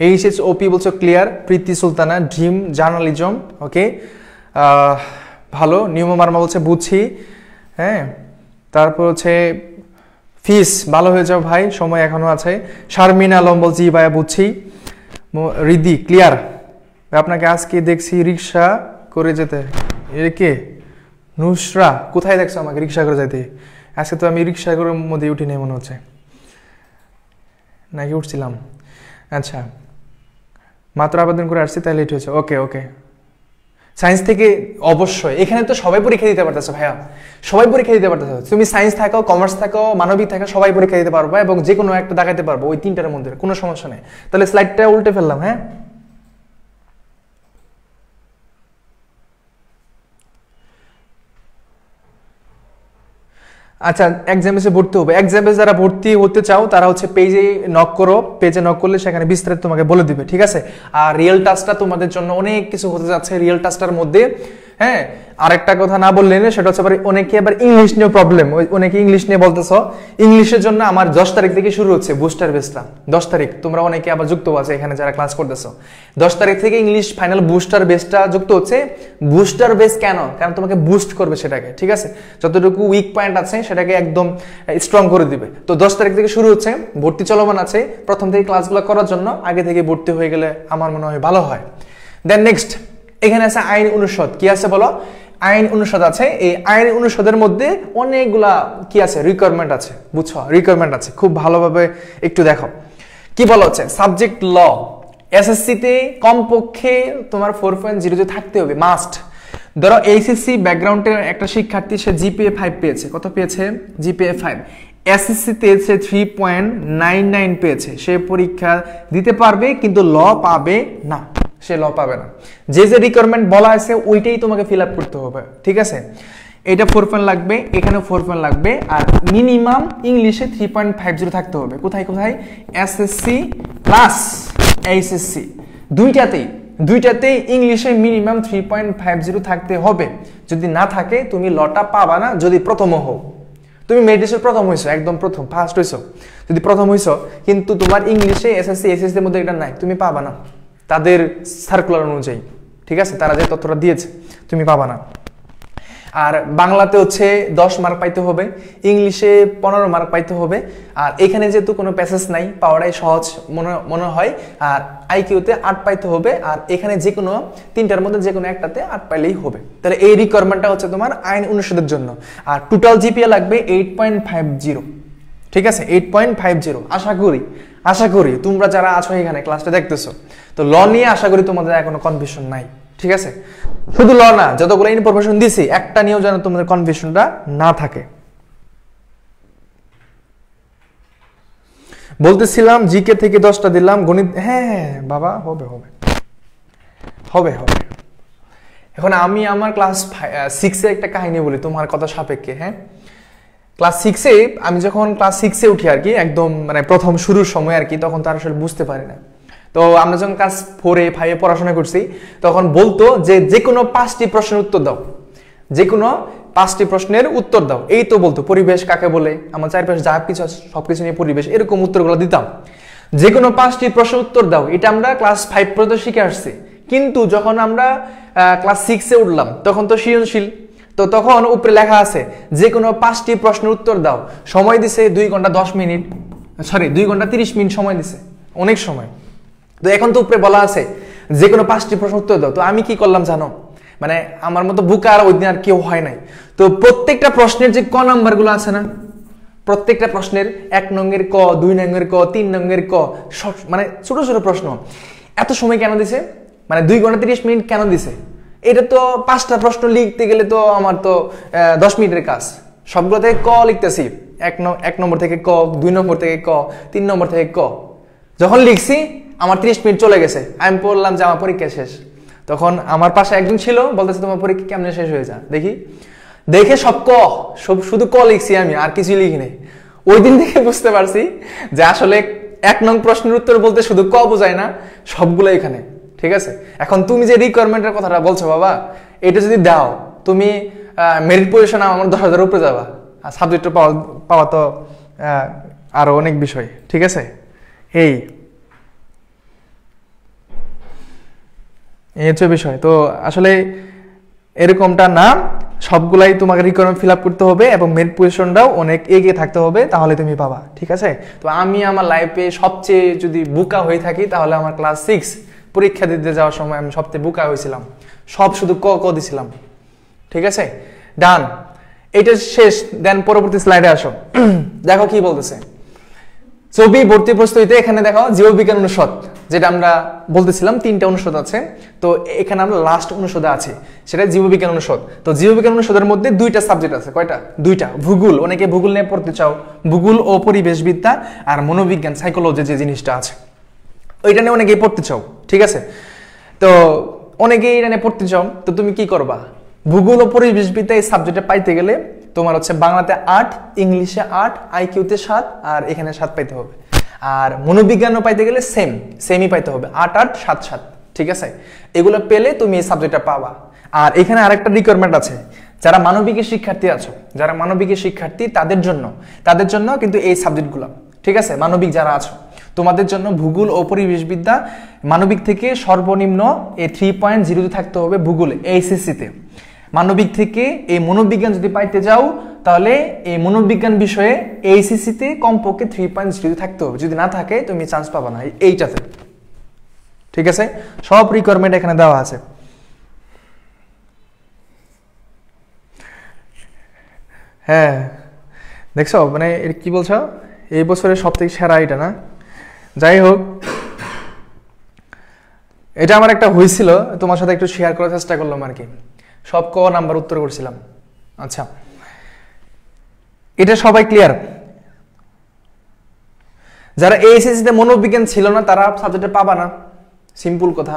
এইচএস ওপি বলছে ক্লিয়ার। প্রীতি সুলতানা ড্রিম জার্নালিজম, ওকে ভালো। নিয়ম মার্মা বলছে বুঝছি, হ্যাঁ। তারপর হচ্ছে ফিস ভালো হয়ে যাও ভাই, সময় এখনো আছে। শারমিন আলম বলছি ভাইয়া বুঝছি। রিদি ক্লিয়ার। আপনাকে আজকে দেখছি রিক্সা করে যেতে, এর কে? নুসরা, কোথায় দেখছো আমাকে রিক্সা করে যেতে? আজকে তো আমি রিক্সা করে মধ্যে উঠি নাই মনে হচ্ছে, নাকি উঠছিলাম? আচ্ছা, মাত্র আবেদন করে আসছি তাই লেট হয়েছে। ওকে ওকে, সায়েন্স থেকে অবশ্যই। এখানে তো সবাই পরীক্ষা দিতে পারতেছো ভাইয়া, সবাই পরীক্ষা দিতে পারতেছো। তুমি সায়েন্স থাকো, কমার্স থাকো, মানবিক থাকো, সবাই পরীক্ষা দিতে পারবো এবং যে কোনো একটা দেখাতে পারবো ওই 3টার মধ্যে, কোনো সমস্যা নেই। তাহলে স্লাইডটা উল্টে ফেললাম, হ্যাঁ। আচ্ছা, এক্সামে ভর্তি হবে। এক্সামে যারা ভর্তি হতে চাও তারা হচ্ছে পেজে নক করো, পেজে নক করলে সেখানে বিস্তারিত তোমাকে বলে দিবে, ঠিক আছে। আর রিয়েল টাস্কটা তোমাদের জন্য অনেক কিছু হতে যাচ্ছে রিয়েল টাস্কটার মধ্যে, হ্যাঁ। আরেকটা কথা না বললে না, সেটা হচ্ছে অনেকে আবার ইংলিশ নিয়ে প্রবলেম, অনেকে ইংলিশ নিয়ে বলতেছো। ইংলিশের জন্য আমার 10 তারিখ থেকে শুরু হচ্ছে বুস্টার বেসটা। 10 তারিখ তোমরা অনেকে আবার যুক্ত আছে এখানে যারা ক্লাস করতেছো। 10 তারিখ থেকে ইংলিশ ফাইনাল বুস্টার বেসটা যুক্ত হচ্ছে। বুস্টার বেস কেন? কারণ তোমাকে বুস্ট করবে সেটাকে, ঠিক আছে। যতটুকু উইক পয়েন্ট আছে সেটাকে একদম স্ট্রং করে দিবে। তো 10 তারিখ থেকে শুরু হচ্ছে, ভর্তি চলমান আছে। প্রথম থেকে ক্লাসগুলো করার জন্য আগে থেকে ভর্তি হয়ে গেলে আমার মনে হয় ভালো হয়। দেন নেক্সট এখানে আছে আইন অনুষদ। কি আছে বলো? আইন অনুষদ আছে। এই আইন অনুষদের মধ্যে অনেকগুলা কি আছে, রিকোয়ারমেন্ট আছে, বুঝছো? রিকোয়ারমেন্ট আছে, খুব ভালোভাবে একটু দেখো। কি বলা হচ্ছে? সাবজেক্ট ল, এসএসসি তে কমপক্ষে তোমার 4.0 থাকতে হবে, মাস্ট। ধরো এইচএসসি ব্যাকগ্রাউন্ডের একটা শিক্ষার্থী, সে জিপিএ 5 পেয়েছে। কত পেয়েছে? জিপিএ 5। এসএসসি তে সে 3.99 পেয়েছে। সে পরীক্ষা দিতে পারবে কিন্তু ল পাবে না, সে ল পাবে না। যে যে রিকোয়ারমেন্ট বলা আছে ওইটাই তোমাকে ফিল আপ করতে হবে, ঠিক আছে। এটা 4 পয়েন্ট লাগবে, এখানে 4 পয়েন্ট লাগবে। আর মিনিমাম ইংলিশে 3.50 থাকতে হবে। কোথায় কোথায়? এসএসসি প্লাস এইচএসসি, দুইটাতেই ইংলিশে মিনিমাম 3.50 থাকতে হবে। যদি না থাকে তুমি লটা পাবা না। যদি প্রথম হও, তুমি মেডিসিন প্রথম হইছো, একদম প্রথম ফার্স্ট হইছো, যদি প্রথম হইছো কিন্তু তোমার ইংলিশে এসএসসি এইচএসসি এর মধ্যে এটা নাই, তুমি পাবা না তাদের সার্কুলার অনুযায়ী, ঠিক আছে। তারা যে তথ্যটা দিয়েছে তুমি পাবা না। আর বাংলাতে হচ্ছে 10 মার্ক পাইতে হবে, ইংলিশে 15 মার্ক পাইতে হবে। আর এখানে যেহেতু কোনো প্যাসেজ নাই, পাওয়াটাই সহজ মনে হয়। আর আইকিউতে 8 পাইতে হবে। আর এখানে যে কোনো 3টার মধ্যে যে কোনো একটাতে 8 পাইলেই হবে। তাহলে এই রিকোয়ারমেন্টটা হচ্ছে তোমার আইন অনুষদের জন্য। আর টোটাল জিপিএ লাগবে 8.50, ঠিক আছে। 8.50। আশা করি তোমরা যারা আছো এখানে ক্লাসটা দেখতেছো, তো ল নিয়ে আশা করি তোমাদের কোনো কনফিউশন নাই, ঠিক আছে। শুধু ল না, যতগুলো ইনফরমেশন দিছি একটা নিয়েও যেন তোমাদের কনফিউশনটা না থাকে। বলতেছিলাম জিকে থেকে 10টা দিলাম, গণিত হ্যাঁ বাবা হবে হবে হবে হবে। এখন আমি আমার ক্লাস 6 এ একটা কাহিনী বলি তোমার কথা সাপেক্ষে, হ্যাঁ। ক্লাস 6 এ আমি যখন ক্লাস 6 এ উঠি আর কি, একদম মানে প্রথম শুরুর সময় আর কি, তখন তার আসলে বুঝতে পারি না। তো আমরা যখন ক্লাস 4 এ 5 এ পড়াশোনা করছি, তখন বলতো যে কোনো 5টি প্রশ্নের উত্তর দাও, যে কোনো 5টি প্রশ্নের উত্তর দাও। এই তো বলতো পরিবেশ কাকে বলে, আমার চারপাশে যা কিছু আছে সবকিছু নিয়ে পরিবেশ, এরকম উত্তরগুলো দিতাম। যে কোনো 5টি প্রশ্নের উত্তর দাও, এটা আমরা ক্লাস 5 পর্যন্ত শিখে আসছি। কিন্তু যখন আমরা ক্লাস 6 এ উঠলাম তখন তো সৃজনশীল, তো তখন উপরে লেখা আছে যে কোনো 5টি প্রশ্নের উত্তর দাও। সময় দিছে 2 ঘন্টা 10 মিনিট, সরি 2 ঘন্টা 30 মিনিট সময় দিছে, অনেক সময়। তো এখন তো উপরে বলা আছে যে কোনো 5টি প্রশ্ন উত্তর দাও। তো আমি কি করলাম জানো, মানে আমার মতো বুকা আর ওই দিন আর কেউ হয় নাই। তো প্রত্যেকটা প্রশ্নের যে ক নাম্বারগুলো আছে না, প্রত্যেকটা প্রশ্নের 1 নংয়ের ক, 2 নংয়ের ক, 3 নংয়ের ক, সব মানে ছোট ছোট প্রশ্ন। এত সময় কেন দিছে, মানে 2 ঘন্টা 30 মিনিট কেন দিছে? এটা তো 5টা প্রশ্ন লিখতে গেলে তো আমার তো 10 মিনিটের কাজ। সবগুলো থেকে ক লিখতেছি, 1 নম্বর থেকে ক, 2 নম্বর থেকে ক, 3 নম্বর থেকে ক। যখন লিখছি আমার 30 মিনিট চলে গেছে। আমি বললাম যে আমার পরীক্ষা শেষ। তখন আমার পাশে একজন ছিল, বলতেছে তোমার পরীক্ষা কেমনে শেষ হয়ে যায় দেখে সব ক, শুধু ক লিখছি আমি, আর কিছুই লিখি নাই। ওই দিন থেকে বুঝতে পারছি যে আসলে 1 নং প্রশ্নের উত্তর বলতে শুধু ক বোঝায় না, সবগুলো এখানে, ঠিক আছে? এখন তুমি যে রিকোয়ারমেন্টের কথাটা বলছো বাবা, এটা যদি দাও তুমি মেরিট পজিশন আমার 10,000 উপরে যাবা, আর সাবজেক্ট পাওয়া তো আরো অনেক বিষয়, ঠিক আছে? এই হচ্ছে বিষয়। তো আসলে এরকমটা না, সবগুলাই তোমাকে রিকোয়ারমেন্ট ফিল আপ করতে হবে এবং মেরিট পজিশনটাও অনেক এগিয়ে থাকতে হবে, তাহলে তুমি পাবা, ঠিক আছে? তো আমি আমার লাইফে সবচেয়ে যদি বুকা হয়ে থাকি তাহলে আমার ক্লাস 6 পরীক্ষা দিতে যাওয়ার সময় আমি সবচেয়ে বুকা হয়েছিলাম, সব শুধু ক দিছিলাম, ঠিক আছে? ডান, এটা শেষ। দেন পরবর্তী স্লাইডে আসো। দেখো কি বলতেছে, ছবি ভর্তি প্রস্তুতিতে এখানে দেখো জীববিজ্ঞান অনুষদ, যেটা আমরা বলতেছিলাম 3টা অনুষদ আছে, তো এখানে আমরা লাস্ট অনুষদে আছি, সেটা জীববিজ্ঞান অনুষদ। তো জীববিজ্ঞান অনুষদের মধ্যে 2টা সাবজেক্ট আছে। কয়টা? 2টা। ভূগোল, অনেকে ভূগোল নিয়ে পড়তে চাও, ভূগোল ও পরিবেশবিদ্যা, আর মনোবিজ্ঞান সাইকোলজি যে জিনিসটা আছে ওইটা নিয়ে অনেকেই পড়তে চাও, ঠিক আছে? তো অনেকেই এটা নিয়ে পড়তে চাও, তো তুমি কি করবা? ভূগোল ও পরিবেশবিদ্যা এই সাবজেক্টে পাইতে গেলে তোমার হচ্ছে বাংলাতে 8, ইংলিশে 8, আইকিউতে 7, আর এখানে 7 পাইতে হবে। আর মনোবিজ্ঞানও পাইতে গেলে সেমই পাইতে হবে, 8, 8, 7, 7, ঠিক আছে? এগুলো পেলে তুমি এই সাবজেক্টটা পাবা। আর এখানে আরেকটা রিকোয়ারমেন্ট আছে, যারা মানবিকের শিক্ষার্থী আছো, যারা মানবিকের শিক্ষার্থী তাদের জন্য কিন্তু এই সাবজেক্টগুলো, ঠিক আছে? মানবিক যারা আছো তোমাদের জন্য ভূগোল ও পরিবেশবিদ্যা, মানবিক থেকে সর্বনিম্ন 3.0 থাকতে হবে ভূগোল এইচএসসি-তে। মানবিক থেকে এই মনোবিজ্ঞান যদি পাইতে যাও তাহলে এই মনোবিজ্ঞান বিষয়ে এইচএসসি-তে কমপক্ষে 3.0 থাকতে হবে, যদি না থাকে তুমি চান্স পাবা না এইটাতে, ঠিক আছে? সব রিকোয়ারমেন্ট এখানে দেওয়া আছে। হ্যাঁ, দেখছো মানে কি বলছো, এই বছরের সব থেকে সেরা এটা না? যাই হোক, এটা আমার একটা হয়েছিল, তোমার সাথে একটু শেয়ার করার চেষ্টা করলাম আর কি। সব নাম্বার উত্তর করছিলাম। আচ্ছা, এটা সবাই ক্লিয়ার? যারা এইচএসসি-তে মনোবিজ্ঞান ছিল না তারা সাবজেক্টে পাবা না, সিম্পল কথা।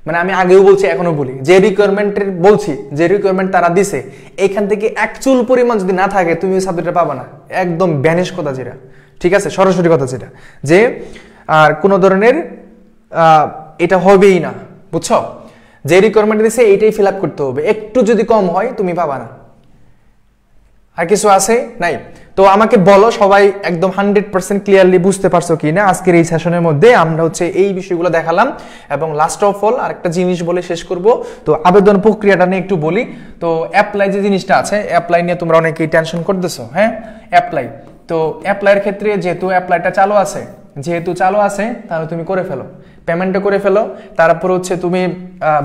মানে আমি আগেও বলছি এখনো বলি, যে রিকোয়ারমেন্টের বলছি, যে রিকোয়ারমেন্ট তারা দিছে এখান থেকে একচুল পরিমাণ যদি না থাকে তুমি ওই সাবজেক্টে পাবা না, একদম ব্যানিশ কথা যেটা, ঠিক আছে? সরাসরি কথা যেটা, যে আর কোনো ধরনের এটা হবেই না, বুঝছো? যে রিকোয়ারমেন্ট দিছে এইটাই ফিল আপ করতে হবে, একটু যদি কম হয় তুমি পাবা না। আর কিছু আছে নাই? তো আমাকে বলো সবাই একদম 100% ক্লিয়ারলি বুঝতে পারছো কি না আজকের এই সেশনের মধ্যে আমরা হচ্ছে এই বিষয়গুলো দেখালাম। এবং লাস্ট অফ অল আরেকটা জিনিস বলে শেষ করব, তো আবেদন প্রক্রিয়াটা নিয়ে একটু বলি। তো অ্যাপ্লাই যে জিনিসটা আছে, অ্যাপ্লাই নিয়ে তোমরা অনেকেই টেনশন করতেছো। হ্যাঁ, অ্যাপ্লাই, তো অ্যাপ্লাইয়ের ক্ষেত্রে যেহেতু অ্যাপ্লাইটা চালু আছে তাহলে তুমি করে ফেলো, পেমেন্টটা করে ফেলো। তারপর হচ্ছে তুমি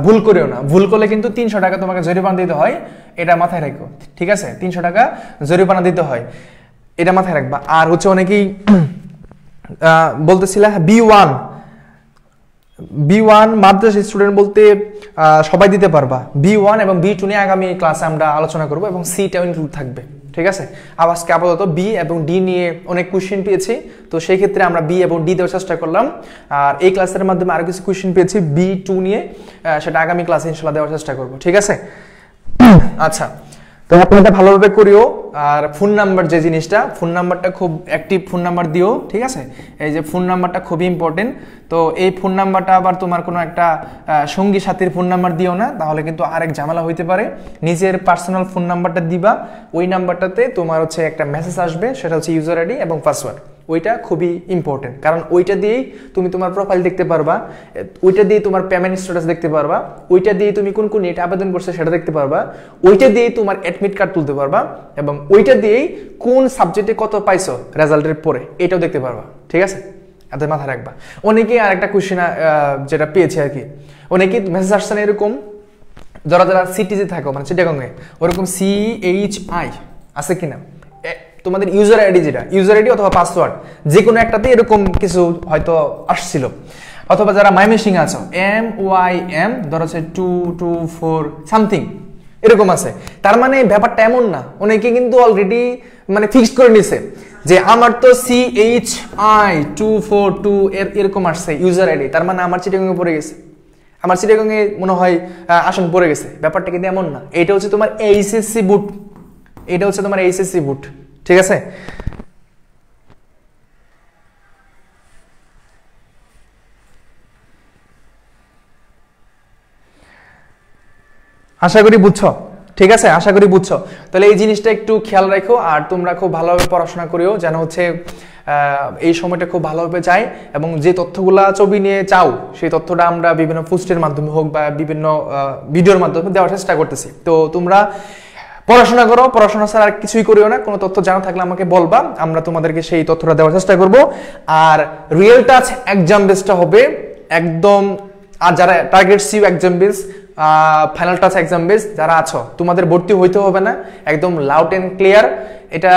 ভুল করেও না, ভুল করলে কিন্তু 300 টাকা তোমাকে জরিমানা দিতে হয়, এটা মাথায় রাখো, ঠিক আছে? 300 টাকা জরিমানা দিতে হয়, এটা মাথায় রাখবা। আর হচ্ছে অনেকেই বলতেছিল B1 মাদ্রাসা স্টুডেন্ট বলতে সবাই দিতে পারবা। B1 এবং B2 নিয়ে আগামী ক্লাসে আমরা আলোচনা করব এবং সিটাও ইনক্লুড থাকবে, ঠিক আছে? আজকে আপাতত বি এবং ডি নিয়ে অনেক কোশ্চেন পেয়েছি, তো সেই ক্ষেত্রে আমরা বি এবং ডি দেওয়ার চেষ্টা করলাম। আর এই ক্লাসের মাধ্যমে আরো কিছু কোশ্চেন পেয়েছি B2 নিয়ে, সেটা আগামী ক্লাসে ইনশাআল্লাহ দেওয়ার চেষ্টা করব, ঠিক আছে? আচ্ছা, তো আপনারা ভালোভাবে করিও। আর ফোন নাম্বার যে জিনিসটা, ফোন নাম্বারটা খুব অ্যাক্টিভ ফোন নাম্বার দিও, ঠিক আছে? এই যে ফোন নাম্বারটা খুবই ইম্পর্টেন্ট। তো এই ফোন নাম্বারটা আবার তোমার কোনো একটা সঙ্গী সাথীর ফোন নাম্বার দিও না, তাহলে কিন্তু আরেক ঝামেলা হইতে পারে। নিজের পার্সোনাল ফোন নাম্বারটা দিবা, ওই নাম্বারটাতে তোমার হচ্ছে একটা মেসেজ আসবে, সেটা হচ্ছে ইউজার আইডি এবং পাসওয়ার্ড। ওইটা খুবই ইম্পর্টেন্ট, কারণ ওইটা দিয়েই তুমি তোমার প্রোফাইল দেখতে পারবা, ওইটা দিয়ে তোমার পেমেন্ট স্ট্যাটাস দেখতে পারবা, ওইটা দিয়ে তুমি কোন কোন নেট আবেদন করছো সেটা দেখতে পারবা, ওইটা দিয়েই তোমার অ্যাডমিট কার্ড তুলতে পারবা, এবং ওইটা দিয়েই কোন সাবজেক্টে কত পাইছো রেজাল্টের পরে এটাও দেখতে পারবা, ঠিক আছে? এত মাথায় রাখবা। অনেকেই আর একটা কোশ্চেন যেটা পেয়েছে আর কি, অনেকেই মেসেজ আসছে না এরকম, যারা সিটিতে থাকো মানে চিটাগংয়ে, ওরকম CHI আছে কিনা তোমাদের ইউজার আইডি, যেটা ইউজার আইডি অথবা পাসওয়ার্ড যে কোনো একটাতে এরকম কিছু হয়তো আসছিল। অথবা যারা ময়মনসিং আছো MYM ধরো হচ্ছে 224 সামথিং এরকম আছে, তার মানে ব্যাপারটা এমন না, অনেকে কিন্তু অলরেডি মানে ফিক্সড করে নিছে যে আমার তো CHI 242 এরকম আসছে ইউজার আইডি, তার মানে আমার চিটাগংয়ে পড়ে গেছে, আমার চিটাগংয়ে মনে হয় আসন পড়ে গেছে। ব্যাপারটা কিন্তু এমন না, এটা হচ্ছে তোমার এইচএসসি বুট, এটা হচ্ছে তোমার এইচএসসি বুট, ঠিক আছে? আশা করি বুঝছো, ঠিক আছে, আশা করি বুঝছো। তাহলে এই জিনিসটা একটু খেয়াল রাখো, আর তোমরা খুব ভালোভাবে পড়াশোনা করিও, যেন হচ্ছে এই সময়টা খুব ভালোভাবে যায়, এবং যে তথ্যগুলা ছবি নিয়ে চাও সেই তথ্যটা আমরা বিভিন্ন পোস্টের মাধ্যমে হোক বা বিভিন্ন ভিডিওর মাধ্যমে দেওয়ার চেষ্টা করতেছি। তো তোমরা পড়াশোনা করো, পড়াশোনা ছাড়া আর কিছুই করিও না। কোনো তথ্য জানা থাকলে আমাকে বলবা, আমরা তোমাদেরকে সেই তথ্যটা দেওয়ার চেষ্টা করব। আর রিয়েল টাচ এক্সাম বেসটা হবে একদম, আর যারা target CU exam base, final touch exam base যারা আছো, তোমাদের ভর্তি হইতে হবে না, একদম লাউড এন্ড ক্লিয়ার, এটা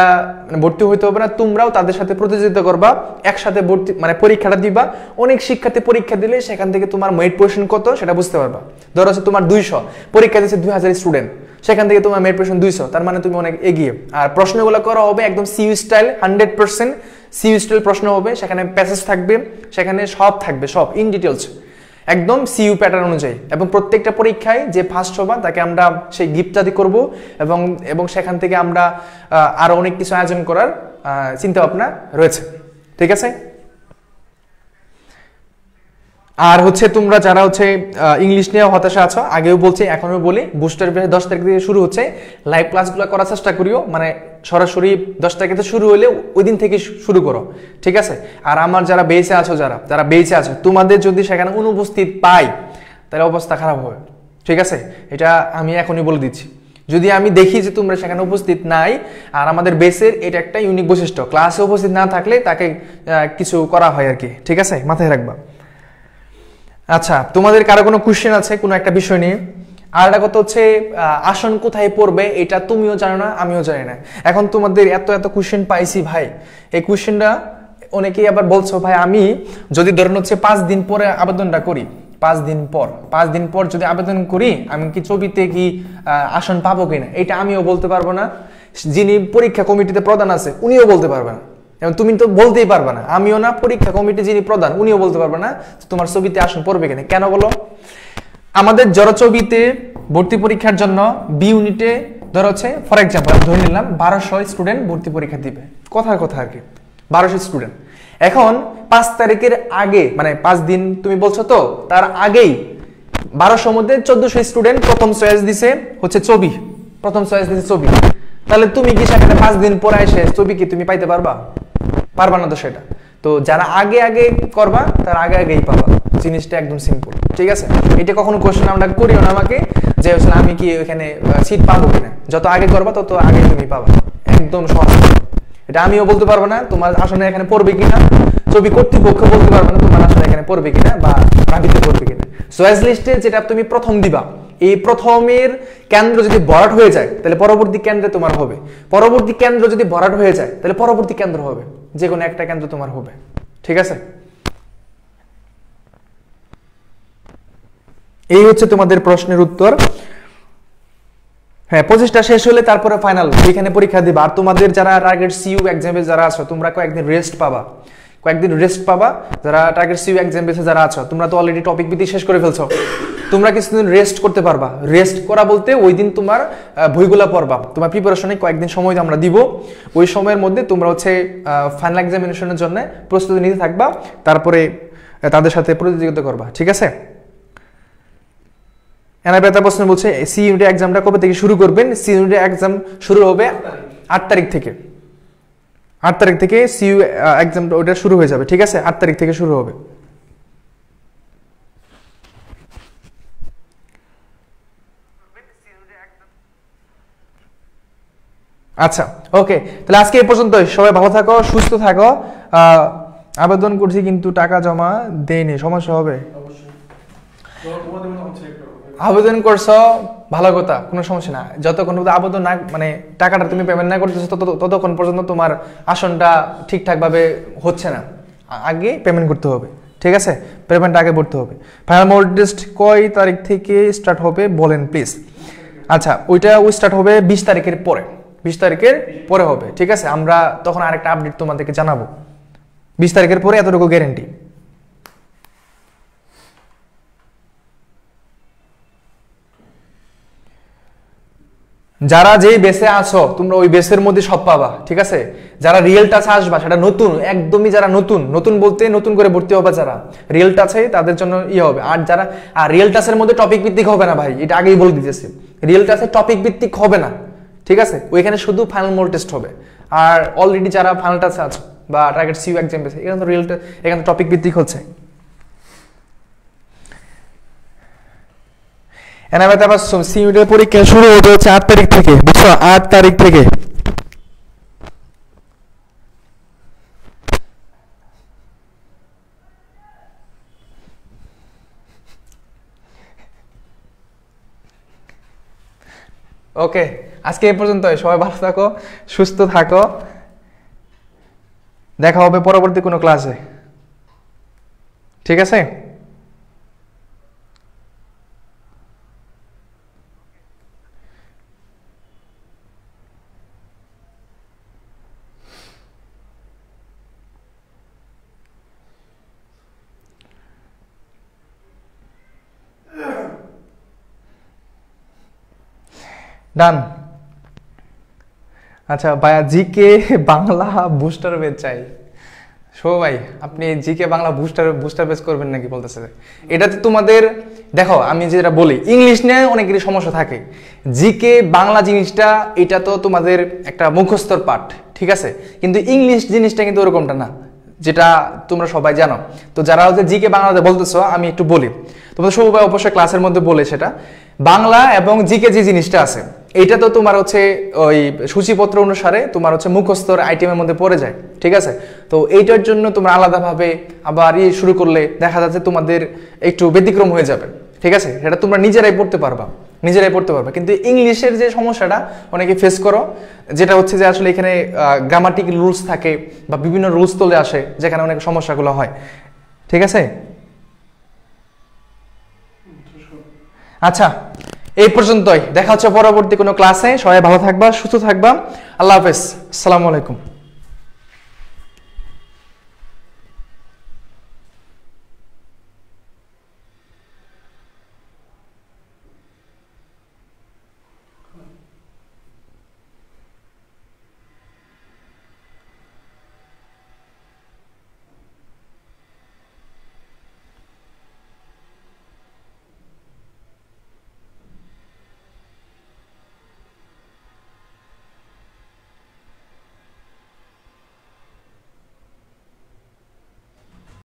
মানে ভর্তি হইতে হবে না। তোমরাও তাদের সাথে প্রতিযোগিতা করবা, একসাথে ভর্তি মানে পরীক্ষাটা দিবা। অনেক শিক্ষার্থী পরীক্ষা দিলে সেখান থেকে তোমার মেরিট পজিশন কত সেটা বুঝতে পারবা। ধরো হচ্ছে তোমার 200 পরীক্ষা দিচ্ছে 2000 স্টুডেন্ট, সেখান থেকে তোমার মেরিট পজিশন 200, তার মানে তুমি অনেক এগিয়ে। আর প্রশ্নগুলো করা হবে একদম সিইউ স্টাইল, 100% সিইউ স্টাইল প্রশ্ন হবে, সেখানে প্যাসেজ থাকবে, সেখানে সব থাকবে, সব ইন ডিটেলস একদম সিইউ প্যাটার্ন অনুযায়ী। এবং প্রত্যেকটা পরীক্ষায় যে ফার্স্ট হবা তাকে আমরা সেই গিফট জাতি করব, এবং সেখান থেকে আমরা আরো অনেক কিছু আয়োজন করার চিন্তা ভাবনা রয়েছে, ঠিক আছে। আর হচ্ছে তোমরা যারা হচ্ছে ইংলিশ নিয়ে হতাশা আছো, আগেও বলছি এখনো বলি, বুস্টার 10 তারিখ থেকে শুরু হচ্ছে, লাইভ ক্লাসগুলো করার চেষ্টা করিও, মানে সরাসরি 10 তারিখে শুরু হলে ওই দিন থেকে শুরু করো, ঠিক আছে। আর আমার যারা বেঁচে আছো, যারা বেঁচে আছো, তোমাদের যদি সেখানে অনুপস্থিত পাই তাহলে অবস্থা খারাপ হবে, ঠিক আছে। এটা আমি এখনই বলে দিচ্ছি। যদি আমি দেখি যে তোমরা সেখানে উপস্থিত নাই, আর আমাদের বেসের এটা একটা ইউনিক বৈশিষ্ট্য, ক্লাসে উপস্থিত না থাকলে তাকে কিছু করা হয় আর কি, ঠিক আছে, মাথায় রাখবা। আচ্ছা, তোমাদের কারো কোনো কোশ্চেন আছে কোনো একটা বিষয় নিয়ে? আর একটা কথা হচ্ছে, আসন কোথায় পড়বে এটা তুমিও জানো না, আমিও জানি না। এখন তোমাদের এত এত কোশ্চেন পাইছি ভাই, এই কোশ্চেনটা অনেকেই আবার বলছো ভাই আমি যদি ধরেন হচ্ছে 5 দিন পরে আবেদনটা করি, 5 দিন পর যদি আবেদন করি, আমি কি ছবিতে কি আসন পাবো কিনা এটা আমিও বলতে পারবো না, যিনি পরীক্ষা কমিটিতে প্রধান আছে উনিও বলতে পারবে না, এবং তুমি তো বলতেই পারবে না, আমিও না, পরীক্ষা কমিটি যিনি প্রধান উনিও বলতে পারবে না তোমার ছবিতে আসন পড়বে কিনা। কেন বলো? আমাদের জড়ছবিতে ভর্তি পরীক্ষার জন্য বি ইউনিটে ধরো হচ্ছে ফর এক্সাম্পল ধরে নিলাম 1200 স্টুডেন্ট ভর্তি পরীক্ষা দিবে, কথার কথা আর কি, 1200 স্টুডেন্ট। এখন 5 তারিখের আগে, মানে 5 দিন তুমি বলছো তো, তার আগেই 1200 মধ্যে 1400 স্টুডেন্ট প্রথম চয়েস দিছে হচ্ছে ছবি, প্রথম চয়েস দিছে ছবি। তাহলে তুমি কি সেখানে 5 দিন পরে এসে ছবি কি তুমি পাইতে পারবা? পারবা না তো সেটা। তো যারা আগে আগে করবা তারা আগে আগেই পাবা, জিনিসটা একদম সিম্পল, ঠিক আছে। এটা কখনো কোশ্চেন আমরা করিও না আমাকে যে আসলে আমি কি ওখানে সিট পাবো কিনা, যত আগে করবা তত আগে তুমি পাবা, একদম সহজ। এটা আমিও বলতে পারবো না তোমার আসলে এখানে পড়বে কিনা, ছবি কর্তৃপক্ষ বলতে পারবে না তোমার আসলে এখানে পড়বে কিনা বা রাবিতে পড়বে কিনা। চয়েস লিস্টে যেটা তুমি প্রথম দিবা, এই প্রথমের কেন্দ্র যদি ভরাট হয়ে যায় তাহলে পরবর্তী কেন্দ্রে তোমার হবে, পরবর্তী কেন্দ্র যদি ভরাট হয়ে যায় তাহলে পরবর্তী কেন্দ্র হবে, যে কোনো একটা কেন্দ্র তোমার হবে, ঠিক আছে। এই হচ্ছে তোমাদের প্রশ্নের উত্তর। হ্যাঁ, 25টা শেষ হলে তারপরে ফাইনাল এখানে পরীক্ষা দিবা। আর তোমাদের যারা টার্গেট সিইউ এক্সামে যারা আছো, তোমরা কয়েকদিন রেস্ট পাবা, যারা টার্গেট সিইউ এক্সাম বেসে যারা আছো, তোমরা তো অলরেডি টপিক ভিত্তিক শেষ করে ফেলছো, তোমরা কিছুদিন রেস্ট করতে পারবা। রেস্ট করা বলতে ওই দিন তোমার বইগুলা পড়বা, তোমার প্রিপারেশনে কয়েকদিন সময় আমরা দিব, ওই সময়ের মধ্যে তোমরা হচ্ছে ফাইনাল এক্সামিনেশনের জন্য প্রস্তুতি নিতে থাকবা, তারপরে তাদের সাথে প্রতিযোগিতা করবা, ঠিক আছে। এনাবেতা প্রশ্ন বলছে সি ইউনিট এক্সামটা কবে থেকে শুরু করবেন? সি ইউনিট এক্সাম শুরু হবে 8 তারিখ থেকে, 8 তারিখ থেকে সিইউ এক্সামটা ওটা শুরু হয়ে যাবে, ঠিক আছে, 8 তারিখ থেকে শুরু হবে। আচ্ছা, ওকে, তাহলে আজকে এই পর্যন্তই। সবাই ভালো থাকো, সুস্থ থাকো। আবেদন করছি কিন্তু টাকা জমা দেয়নি, সমস্যা হবে? আবেদন করছো ভালো কথা, কোনো সমস্যা না। যতক্ষণ আবেদন না মানে টাকাটা তুমি পেমেন্ট না করতেছো ততক্ষণ পর্যন্ত তোমার আসনটা ঠিকঠাক ভাবে হচ্ছে না, আগে পেমেন্ট করতে হবে, ঠিক আছে, পেমেন্ট আগে করতে হবে। ফাইনাল মক টেস্ট কয় তারিখ থেকে স্টার্ট হবে বলেন প্লিজ? আচ্ছা, ওইটা স্টার্ট হবে 20 তারিখের পরে, 20 তারিখের পরে হবে, ঠিক আছে। আমরা তখন আরেকটা আপডেট তোমাদেরকে জানাবো, 20 তারিখের পরে, এতটুকু গ্যারান্টি। যারা যেই বেসে আছো তোমরা ওই বেসের মধ্যে সব পাবা, ঠিক আছে? যারা রিয়েল টাচে আসবা সেটা নতুন, একদমই যারা নতুন, নতুন বলতে নতুন করে ভর্তি হবে যারা রিয়েল টাচে, তাদের জন্য হবে। আর যারা রিয়েল টাচের মধ্যে টপিক ভিত্তিক হবে না ভাই, এটা আগেই বলে দিতেছি, রিয়েল টাচে টপিক ভিত্তিক হবে না, ঠিক আছে? ওইখানে শুধু ফাইনাল মোড টেস্ট হবে। আর অলরেডি যারা ফাইনাল টাচে আছো বা টার্গেট সিইউ এক্সাম পেয়েছে, এখানে তো রিয়েল, এখানে টপিক ভিত্তিক হচ্ছে। এনাবেতে আবার সিইউর পরীক্ষা শুরু হতে হচ্ছে 8 তারিখ থেকে, বুঝছো? 8 তারিখ থেকে। ওকে, আজকে এই পর্যন্তই। সবাই ভালো থাকো, সুস্থ থাকো, দেখা হবে পরবর্তী কোনো ক্লাসে, ঠিক আছে? ডান। আচ্ছা ভাইয়া, জিকে বাংলা বুস্টার বেচ চাই। শো ভাই, আপনি জিকে বাংলা বুস্টার বেচ করবেন নাকি বলতেছে? এটাতে তোমাদের দেখো, আমি যেটা বলি, ইংলিশ নিয়ে অনেকেরই সমস্যা থাকে। জিকে বাংলা জিনিসটা এটা তো তোমাদের একটা মুখস্থর পাঠ, ঠিক আছে? কিন্তু ইংলিশ জিনিসটা কিন্তু ওরকমটা না, যেটা তোমরা সবাই জানো। তো যারা হচ্ছে জিকে বাংলাতে বলতেছো, আমি একটু বলি তোমাদের, সবাই অবশ্যই ক্লাসের মধ্যে বলে, সেটা বাংলা এবং জিকে যে জিনিসটা আছে, এটা তো তোমার হচ্ছে ওই সূচিপত্র অনুসারে তোমার হচ্ছে মুখস্থর আইটেমের মধ্যে পড়ে যায়, ঠিক আছে? তো এইটার জন্য তোমরা আলাদাভাবে আবার শুরু করলে দেখা যাচ্ছে তোমাদের একটু ব্যতিক্রম হয়ে যাবে, ঠিক আছে? সেটা তোমরা নিজেরাই পড়তে পারবা, কিন্তু ইংলিশের যে সমস্যাটা অনেকে ফেস করো, যেটা হচ্ছে যে আসলে এখানে গ্রামাটিক রুলস থাকে বা বিভিন্ন রুলস চলে আসে, যেখানে অনেক সমস্যাগুলো হয়, ঠিক আছে? আচ্ছা, এই পর্যন্তই। দেখা হচ্ছে পরবর্তী কোনো ক্লাসে। সবাই ভালো থাকবা, সুস্থ থাকবা। আল্লাহ হাফেজ, আসসালামু আলাইকুম।